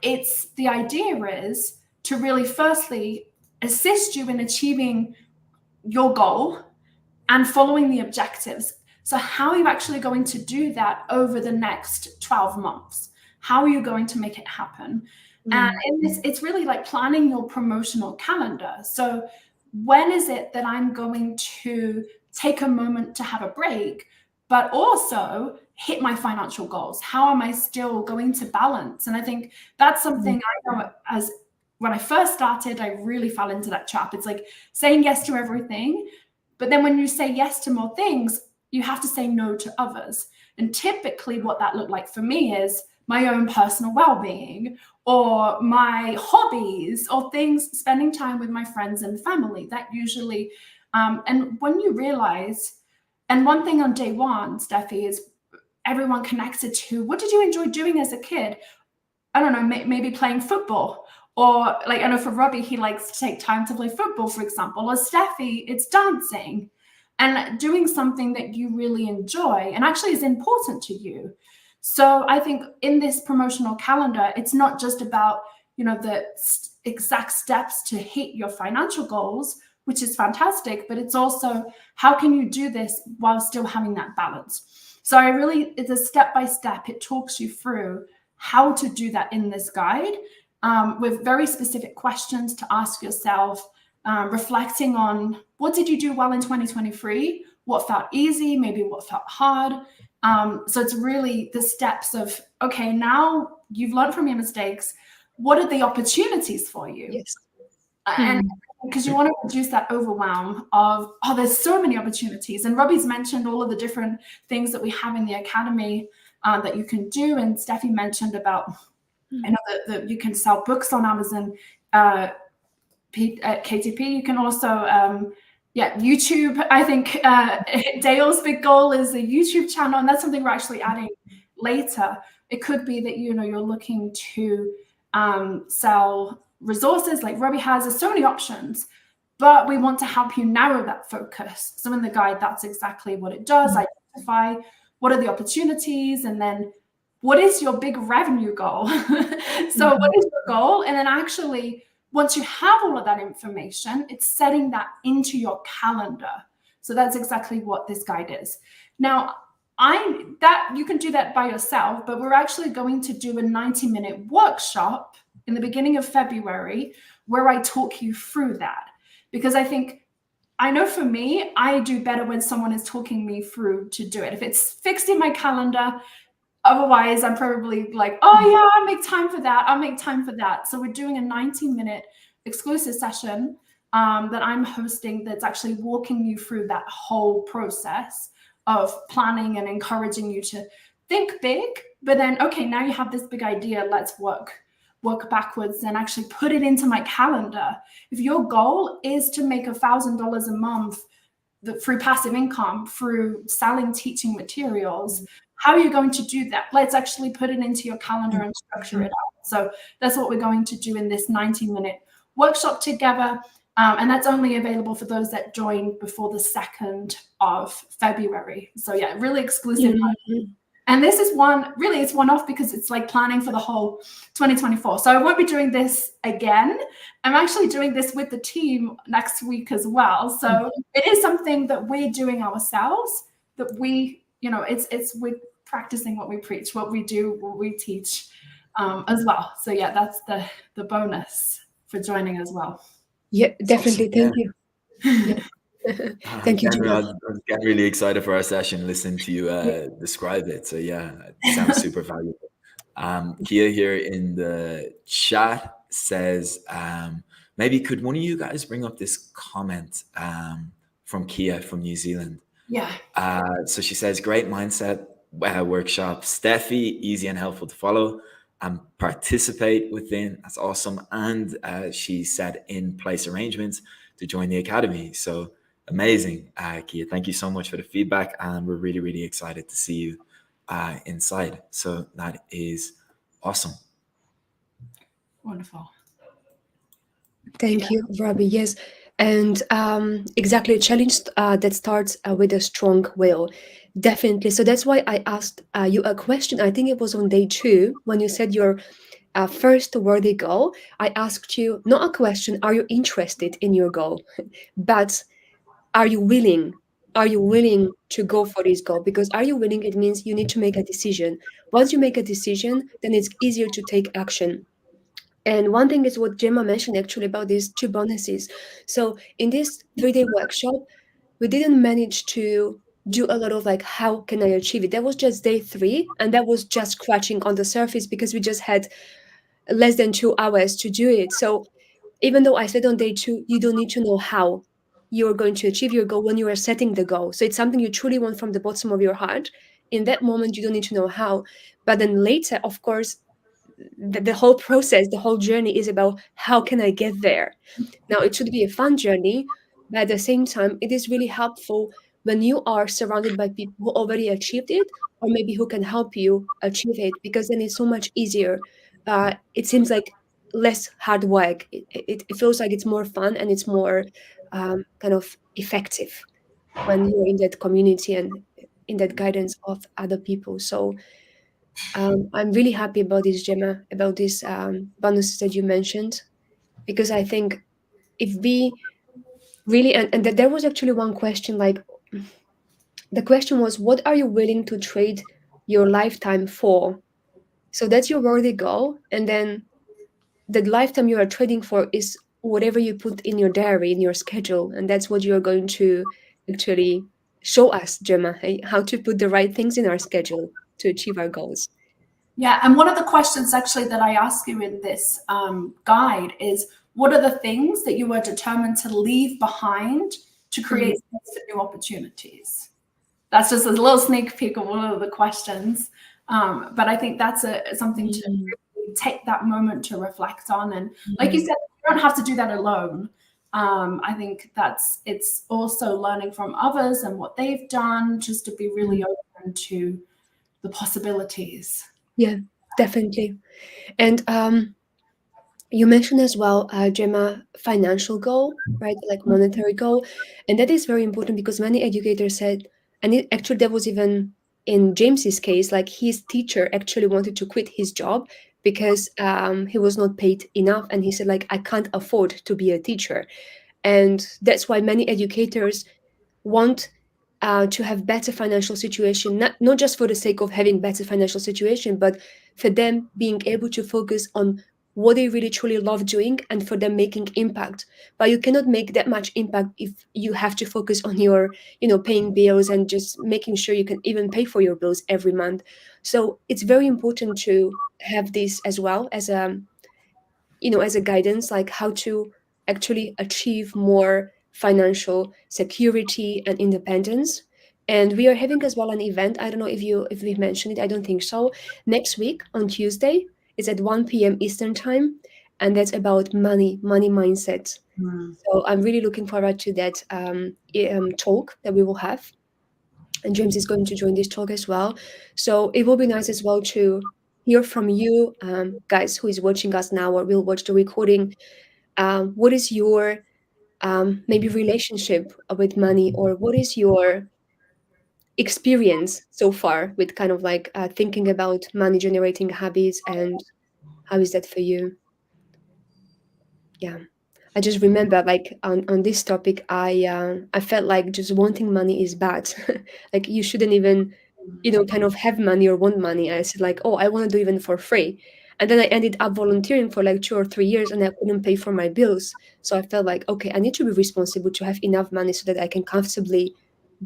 the idea is to really firstly assist you in achieving your goal and following the objectives. So how are you actually going to do that over the next 12 months? How are you going to make it happen? And in this, it's really like planning your promotional calendar. So when is it that I'm going to take a moment to have a break, but also hit my financial goals? How am I still going to balance? And I think that's something I know as when I first started, I really fell into that trap. It's like saying yes to everything. But then when you say yes to more things, you have to say no to others. And typically what that looked like for me is my own personal well-being or my hobbies or things, spending time with my friends and family. That usually, and when you realize, and one thing on day one, Steffi, is everyone connected to, what did you enjoy doing as a kid? I don't know, maybe playing football. Or like, I know for Robbie, he likes to take time to play football, for example. Or Steffi, it's dancing and doing something that you really enjoy and actually is important to you. So I think in this promotional calendar, it's not just about, the exact steps to hit your financial goals, which is fantastic, but it's also how can you do this while still having that balance? So it's a step-by-step. It talks you through how to do that in this guide, with very specific questions to ask yourself, reflecting on what did you do well in 2023, what felt easy, maybe what felt hard. So it's really the steps of, okay, now you've learned from your mistakes. What are the opportunities for you? Yes. And because you want to reduce that overwhelm of, there's so many opportunities. And Robbie's mentioned all of the different things that we have in the academy that you can do. And Steffi mentioned about, I know that you can sell books on Amazon, KTP. You can also, YouTube. I think Dale's big goal is a YouTube channel, and that's something we're actually adding later. It could be that, you're looking to sell resources like Robbie has. There's so many options, but we want to help you narrow that focus. So in the guide, that's exactly what it does. Identify what are the opportunities, and then what is your big revenue goal? So what is your goal? And then actually, once you have all of that information, it's setting that into your calendar. So that's exactly what this guide is. Now, you can do that by yourself, but we're actually going to do a 90-minute workshop in the beginning of February where I talk you through that. Because I know for me, I do better when someone is talking me through to do it. If it's fixed in my calendar, otherwise I'm probably like, oh yeah, I'll make time for that. So we're doing a 90-minute exclusive session that I'm hosting that's actually walking you through that whole process of planning and encouraging you to think big, but then, okay, now you have this big idea, let's work backwards and actually put it into my calendar. If your goal is to make $1,000 a month through passive income, through selling teaching materials, how are you going to do that? Let's actually put it into your calendar and structure it out. So that's what we're going to do in this 90-minute workshop together. And that's only available for those that join before the 2nd of February. So yeah, really exclusive. And this is it's one-off because it's like planning for the whole 2024. So I won't be doing this again. I'm actually doing this with the team next week as well. So it is something that we're doing ourselves, that we're practicing what we preach, what we do, what we teach as well. So yeah, that's the bonus for joining as well. Yeah, definitely. Thank you. Yeah. Thank you, I was getting really excited for our session listening to you describe it. So yeah, it sounds super valuable. Kia here in the chat says, maybe could one of you guys bring up this comment from Kia from New Zealand? Yeah. So she says, great mindset workshop. Steffi, easy and helpful to follow and participate within. That's awesome. And she said in place arrangements to join the academy. So amazing, Kia. Thank you so much for the feedback. And we're really, really excited to see you inside. So that is awesome. Wonderful. Thank you, Robbie. Yes. And exactly, a challenge that starts with a strong will. Definitely. So that's why I asked you a question. I think it was on day 2 when you said your first worthy goal. I asked you not a question, are you interested in your goal? But are you willing? Are you willing to go for this goal? Because are you willing? It means you need to make a decision. Once you make a decision, then it's easier to take action. And one thing is what Gemma mentioned actually about these 2 bonuses. So in this 3-day workshop, we didn't manage to do a lot of like, how can I achieve it? That was just day 3, and that was just scratching on the surface because we just had less than 2 hours to do it. So even though I said on day 2, you don't need to know how you're going to achieve your goal when you are setting the goal. So it's something you truly want from the bottom of your heart. In that moment, you don't need to know how. But then later, of course, the whole process, the whole journey is about how can I get there? Now, it should be a fun journey, but at the same time, it is really helpful when you are surrounded by people who already achieved it, or maybe who can help you achieve it, because then it's so much easier. It seems like less hard work. It feels like it's more fun and it's more kind of effective when you're in that community and in that guidance of other people. So I'm really happy about this, Gemma, about these bonuses that you mentioned, because I think if we really, and that there was actually one question, like the question was, what are you willing to trade your lifetime for? So that's your worthy goal. And then the lifetime you are trading for is whatever you put in your diary, in your schedule. And that's what you're going to actually show us, Gemma, how to put the right things in our schedule to achieve our goals. Yeah, and one of the questions actually that I ask you in this guide is, what are the things that you are determined to leave behind to create space for new opportunities? That's just a little sneak peek of one of the questions. But I think that's something to really take that moment to reflect on. And like you said, you don't have to do that alone. I think it's also learning from others and what they've done, just to be really open to the possibilities. Yeah, definitely. And you mentioned as well, Gemma, financial goal, right? Like monetary goal. And that is very important because many educators said, and actually, that was even in James's case, like his teacher actually wanted to quit his job because he was not paid enough. And he said, like, I can't afford to be a teacher. And that's why many educators want to have better financial situation, not just for the sake of having better financial situation, but for them being able to focus on what they really truly love doing and for them making impact. But you cannot make that much impact if you have to focus on your, paying bills and just making sure you can even pay for your bills every month. So it's very important to have this as well as a, as a guidance, like how to actually achieve more financial security and independence. And we are having as well an event. I don't know if we mentioned it. I don't think so. Next week on Tuesday, it's at 1 p.m. Eastern time, and that's about money mindset. So I'm really looking forward to that talk that we will have. And James is going to join this talk as well. So it will be nice as well to hear from you, guys, who is watching us now or will watch the recording. What is your maybe relationship with money, or what is your experience so far with kind of like thinking about money generating habits, and how is that for you? Yeah. I just remember, like on this topic, I felt like just wanting money is bad. Like you shouldn't even, kind of have money or want money. I said like, oh, I want to do even for free, and then I ended up volunteering for like 2 or 3 years, and I couldn't pay for my bills. So I felt like, okay, I need to be responsible to have enough money so that I can comfortably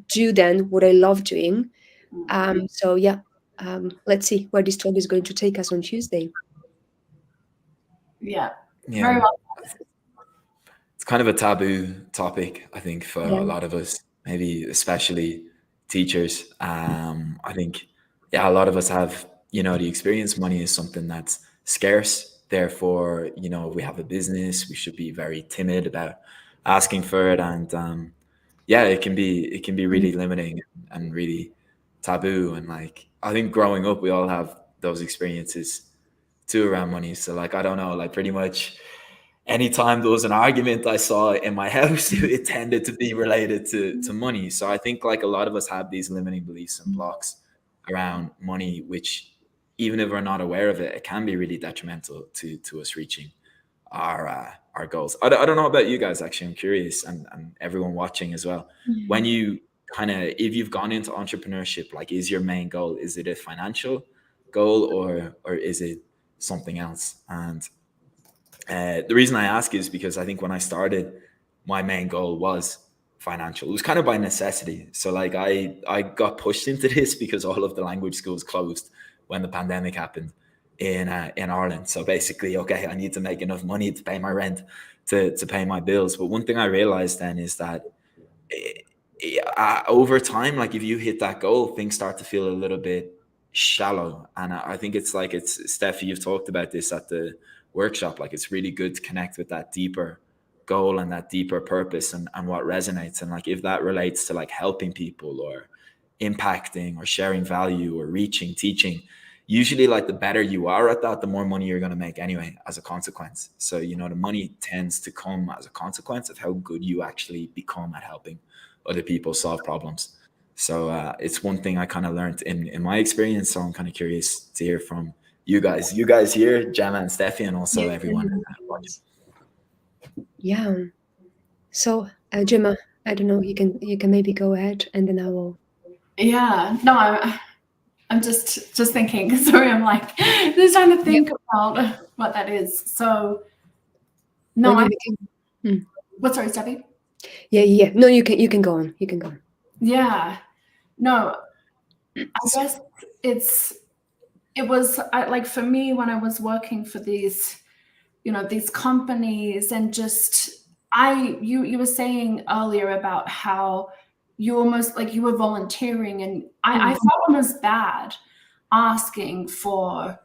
do then what I love doing. So yeah, let's see where this talk is going to take us on Tuesday. Yeah, Yeah, very well. it's kind of a taboo topic, I think, for Yeah. a lot of us, maybe especially teachers. I think, yeah, a lot of us have, the experience. Money is something that's scarce. Therefore, if we have a business, we should be very timid about asking for it. And yeah, it can be really limiting and really taboo. And like, I think growing up, we all have those experiences too around money. So like, I don't know, like pretty much anytime there was an argument I saw in my house, it tended to be related to money. So I think like a lot of us have these limiting beliefs and blocks around money, which even if we're not aware of it, it can be really detrimental to us reaching our goals. I don't know about you guys, actually. I'm curious, and everyone watching as well. When you if you've gone into entrepreneurship, like, is your main goal, is it a financial goal, or is it something else? And the reason I ask is because I think when I started, my main goal was financial. It was kind of by necessity. So like I got pushed into this because all of the language schools closed when the pandemic happened in Ireland. So basically, okay, I need to make enough money to pay my rent, to pay my bills. But one thing I realized then is that over time, like if you hit that goal, things start to feel a little bit shallow. And I think it's like, it's Steffi, you've talked about this at the workshop. Like it's really good to connect with that deeper goal and that deeper purpose, and what resonates. And like if that relates to like helping people or impacting or sharing value or reaching, teaching, usually like the better you are at that, the more money you're going to make anyway as a consequence. So the money tends to come as a consequence of how good you actually become at helping other people solve problems. So it's one thing I kind of learned in my experience. So I'm kind of curious to hear from you guys here, Gemma and Steffi, and also everyone watching. Yeah. So Gemma, I don't know, you can maybe go ahead, and then I will. Yeah, no, I'm just thinking. Sorry, I'm like just trying to think about what that is. So no, what? Sorry, Steffi. Yeah. No, you can go on. You can go on. Yeah. No, I guess it was like for me when I was working for these, these companies, and just you were saying earlier about how you almost like you were volunteering, and I felt almost bad asking for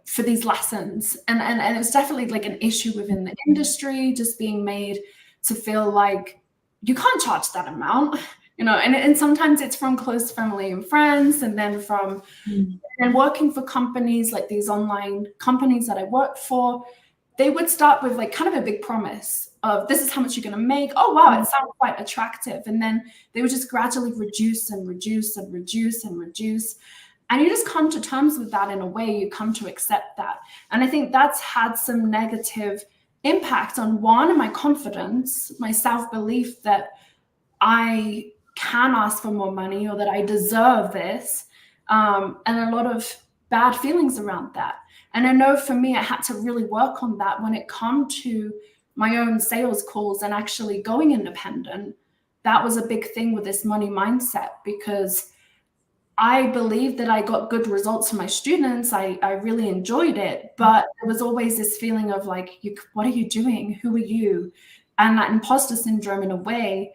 for these lessons, and it was definitely like an issue within the industry, just being made to feel like you can't charge that amount, and sometimes it's from close family and friends, and then from and working for companies like these online companies that I worked for. They would start with like kind of a big promise of this is how much you're going to make. Oh, wow, it sounds quite attractive. And then they would just gradually reduce and reduce and reduce and reduce. And you just come to terms with that in a way, you come to accept that. And I think that's had some negative impact on my confidence, my self-belief that I can ask for more money or that I deserve this. And a lot of bad feelings around that. And I know for me, I had to really work on that when it come to my own sales calls and actually going independent. That was a big thing with this money mindset, because I believe that I got good results for my students. I really enjoyed it, but there was always this feeling of like, what are you doing? Who are you? And that imposter syndrome in a way.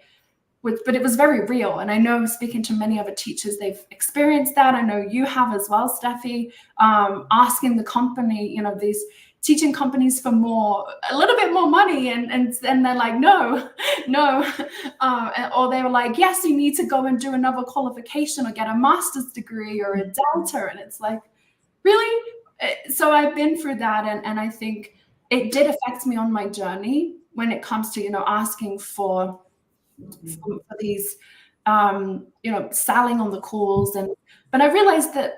But it was very real. And I know, speaking to many other teachers, they've experienced that. I know you have as well, Steffi, asking the company, these teaching companies for a little bit more money. And they're like, no. Or they were like, yes, you need to go and do another qualification or get a master's degree or a Delta. And it's like, really? So I've been through that. And I think it did affect me on my journey when it comes to, asking for these, selling on the calls. But I realized that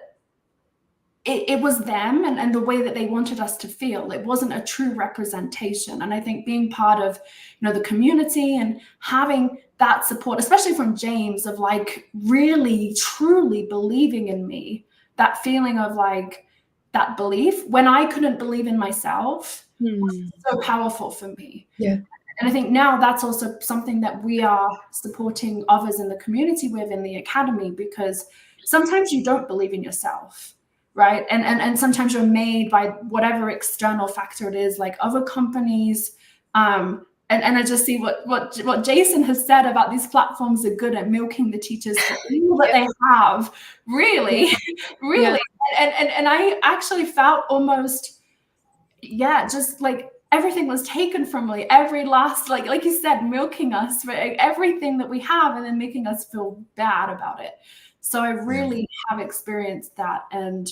it was them and the way that they wanted us to feel. It wasn't a true representation. And I think being part of, the community and having that support, especially from James, of like really, truly believing in me, that feeling of like that belief when I couldn't believe in myself, was so powerful for me. Yeah. And I think now that's also something that we are supporting others in the community with in the academy, because sometimes you don't believe in yourself, right? And sometimes you're made by whatever external factor it is, like other companies. And I just see what Jason has said about these platforms are good at milking the teachers for all that they have, really, really. Yeah. And I actually felt almost, just like everything was taken from me, every last, like you said, milking us for everything that we have and then making us feel bad about it. So I really have experienced that. And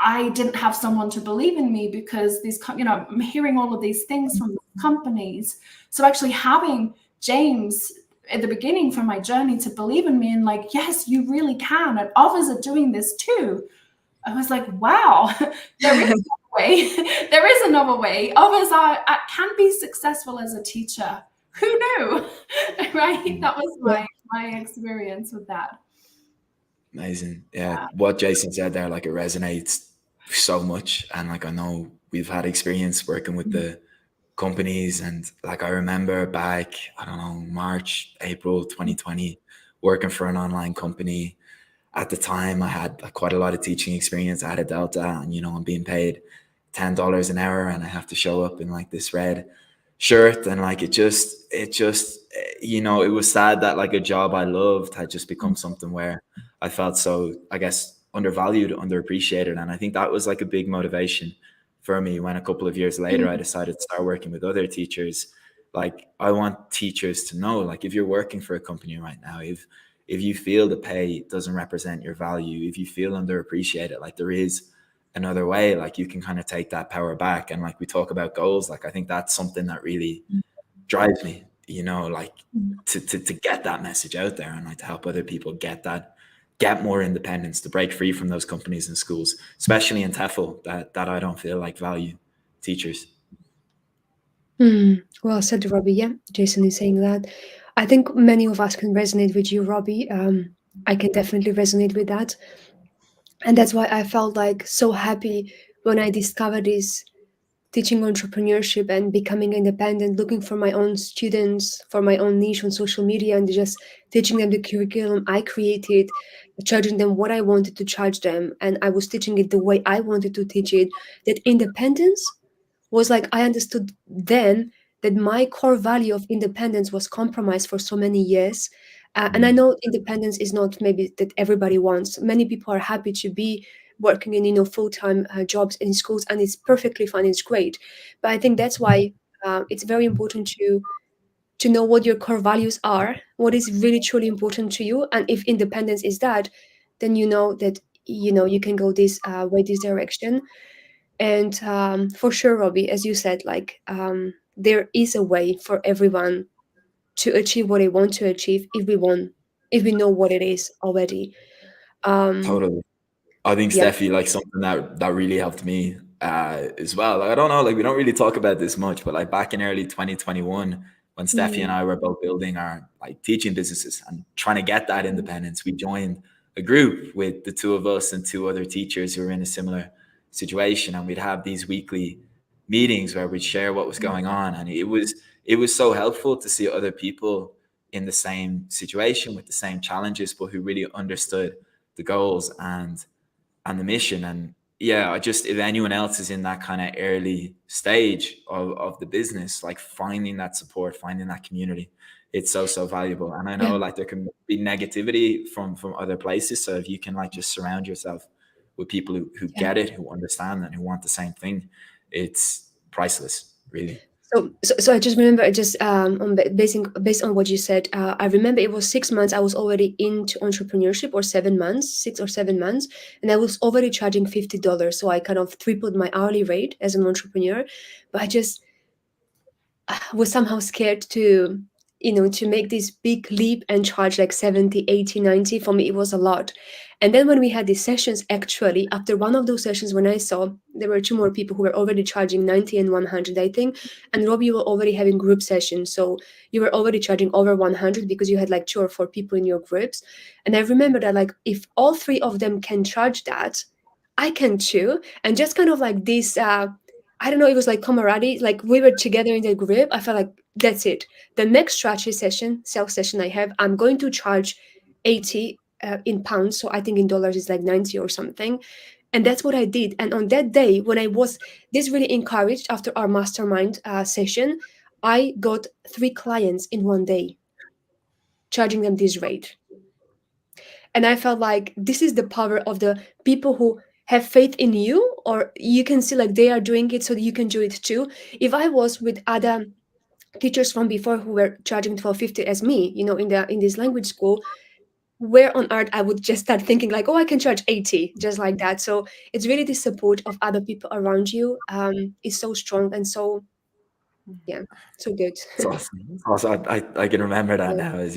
I didn't have someone to believe in me, because these, I'm hearing all of these things from companies. So actually having James at the beginning from my journey to believe in me and like, yes, you really can. And others are doing this too. I was like, wow, there is another way. There is another way. Others can be successful as a teacher. Who knew? Right? That was my experience with that. Amazing. Yeah. What Jason said there, like, it resonates so much. And like, I know we've had experience working with the companies. And like I remember back, I don't know, March, April 2020, working for an online company. At the time, I had like quite a lot of teaching experience. I had a Delta, and I'm being paid $10 an hour, and I have to show up in like this red shirt, and like it was sad that like a job I loved had just become something where I felt so, I guess, undervalued, underappreciated. And I think that was like a big motivation for me when a couple of years later I decided to start working with other teachers. Like, I want teachers to know, like, if you're working for a company right now, if you feel the pay doesn't represent your value, if you feel underappreciated, like, there is another way. Like, you can kind of take that power back. And like we talk about goals, like I think that's something that really drives me, like to get that message out there, and like to help other people get more independence, to break free from those companies and schools, especially in TEFL, that I don't feel like value teachers. Well said, Robbie. Yeah, Jason is saying that. I think many of us can resonate with you, Robbie. I can definitely resonate with that. And that's why I felt like so happy when I discovered this teaching entrepreneurship and becoming independent, looking for my own students, for my own niche on social media, and just teaching them the curriculum I created, charging them what I wanted to charge them. And I was teaching it the way I wanted to teach it. That independence was like, I understood then that my core value of independence was compromised for so many years. And I know independence is not maybe that everybody wants. Many people are happy to be working in full-time jobs in schools, and it's perfectly fine, it's great. But I think that's why it's very important to know what your core values are, what is really truly important to you. And if independence is that, then you know that you can go this way, this direction. And for sure, Robbie, as you said, like there is a way for everyone to achieve what they want to achieve if we know what it is already. um Totally. I think, yeah. Steffi, like something that really helped me as well. Like, I don't know, like we don't really talk about this much, but like back in early 2021, when Steffi and Mm, I were both building our like teaching businesses and trying to get that independence, we joined a group with the two of us and two other teachers who were in a similar situation, and we'd have these weekly meetings where we'd share what was going on, and it was so helpful to see other people in the same situation with the same challenges, but who really understood the goals and the mission. And yeah, I just, if anyone else is in that kind of early stage of the business, like finding that support, finding that community, it's so valuable. And I yeah, know like there can be negativity from other places, so if you can like just surround yourself with people who yeah. get it, who understand, and who want the same thing, it's priceless, really. So I just remember, just based on what you said, I remember it was 6 months. I was already into entrepreneurship, or 7 months, 6 or 7 months, and I was already charging $50. So I kind of tripled my hourly rate as an entrepreneur. But I just was somehow scared to make this big leap and charge like 70, 80, 90. For me it was a lot. And then when we had these sessions, actually after one of those sessions, when I saw there were two more people who were already charging 90 and 100, I think, and Rob, you were already having group sessions, so you were already charging over 100 because you had like 2 or 4 people in your groups. And I remember that, like, if all three of them can charge that, I can too. And just kind of like this I don't know, it was like camaraderie. Like we were together in the group. I felt like that's it. The next strategy session, self session I have, I'm going to charge 80 in pounds. So I think in dollars is like 90 or something. And that's what I did. And on that day, when I was this really encouraged after our mastermind session, I got 3 clients in one day, charging them this rate. And I felt like this is the power of the people who have faith in you, or you can see like they are doing it so that you can do it too. If I was with other teachers from before who were charging 12.50 as me, in this language school, where on earth I would just start thinking like, oh, I can charge 80 just like that. So it's really the support of other people around you is so strong, and so yeah, so good. It's awesome. It's awesome. I can remember that Yeah. now as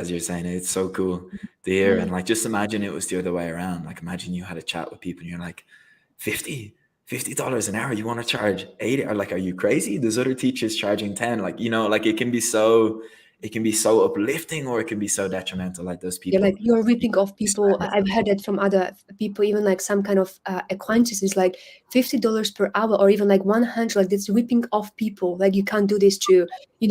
you're saying it. It's so cool to hear. And like, just imagine it was the other way around. Like, imagine you had a chat with people and you're like, 50 $50 an hour, you want to charge 80? Or like, are you crazy? There's other teachers charging 10. Like, like it can be so it can be so uplifting or it can be so detrimental. Like those Yeah, people like you're ripping off you people. described. I've heard that from other people, even like some kind of acquaintances, like $50 per hour, or even like 100. Like that's ripping off people. Like you can't do this to,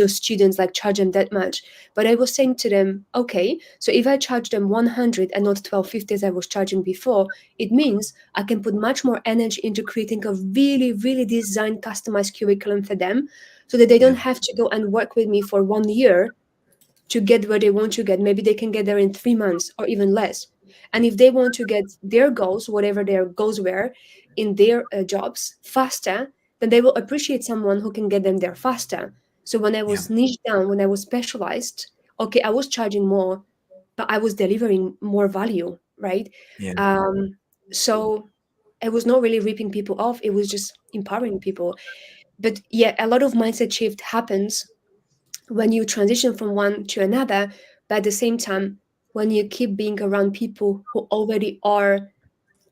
students, like charge them that much. But I was saying to them, okay, so if I charge them 100 and not 12.50 as I was charging before, it means I can put much more energy into creating a really, really designed, customized curriculum for them, so that they don't Yeah. have to go and work with me for 1 year to get where they want to get. Maybe they can get there in 3 months or even less. And if they want to get their goals, whatever their goals were, in their jobs faster, then they will appreciate someone who can get them there faster. So when I Yeah. was niched down, when I was specialized, okay, I was charging more, but I was delivering more value, right? Yeah. So I was not really ripping people off. It was just empowering people. But yeah, a lot of mindset shift happens when you transition from one to another, but at the same time, when you keep being around people who already are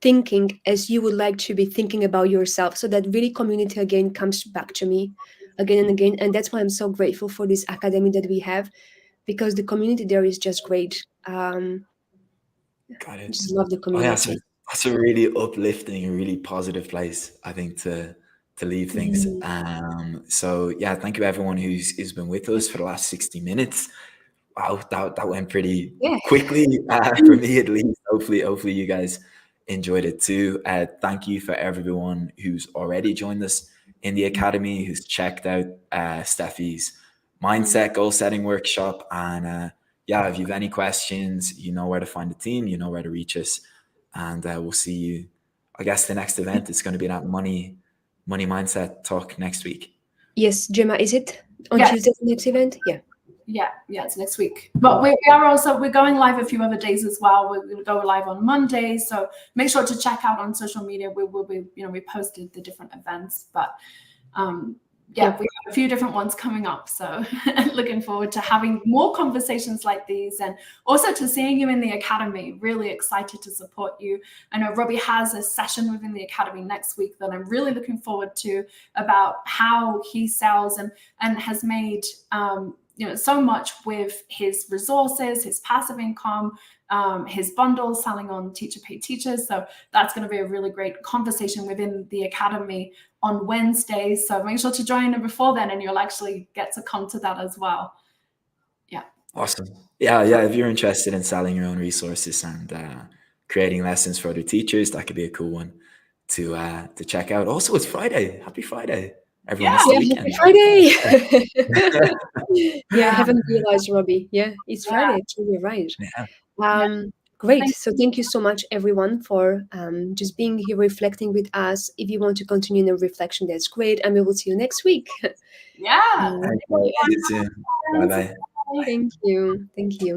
thinking as you would like to be thinking about yourself. So that really community again comes back to me again and again. And that's why I'm so grateful for this academy that we have, because the community there is just great. Got I it. just love the Oh yeah, so community. that's a really uplifting and really positive place, I think, to leave things. Mm. So yeah, thank you everyone who's been with us for the last 60 minutes. Wow, that went pretty Yeah. quickly for me at least. Hopefully you guys enjoyed it too. Thank you for everyone who's already joined us in the academy, who's checked out Steffi's Mm. mindset goal setting workshop. And yeah, if you have any questions, you know where to find the team, you know where to reach us, and we'll see you. I guess the next event is going to be that money mindset talk next week. Yes, Gemma, is it on Yeah. Tuesday's next event? Yeah. Yeah, it's next week. But we're going live a few other days as well. We'll go live on Monday, so make sure to check out on social media. We will be, we posted the different events, but we have a few different ones coming up. So looking forward to having more conversations like these, and also to seeing you in the academy. Really excited to support you. I know Robbie has a session within the academy next week that I'm really looking forward to, about how he sells and has made so much with his resources, his passive income, his bundles, selling on Teacher Pay Teachers. So that's going to be a really great conversation within the academy on Wednesday. So make sure to join in before then, and you'll actually get to come to that as well. Yeah. Awesome. Yeah. If you're interested in selling your own resources and creating lessons for other teachers, that could be a cool one to check out. Also, it's Friday. Happy Friday, everyone! It's the weekend. Happy Friday. Yeah, I haven't realized, Robbie. Yeah, it's Friday. You're right. Yeah. Great. So thank you so much, everyone, for just being here, reflecting with us. If you want to continue in the reflection, that's great. And we will see you next week. Yeah. See you soon. Bye bye. Thank you. Thank you.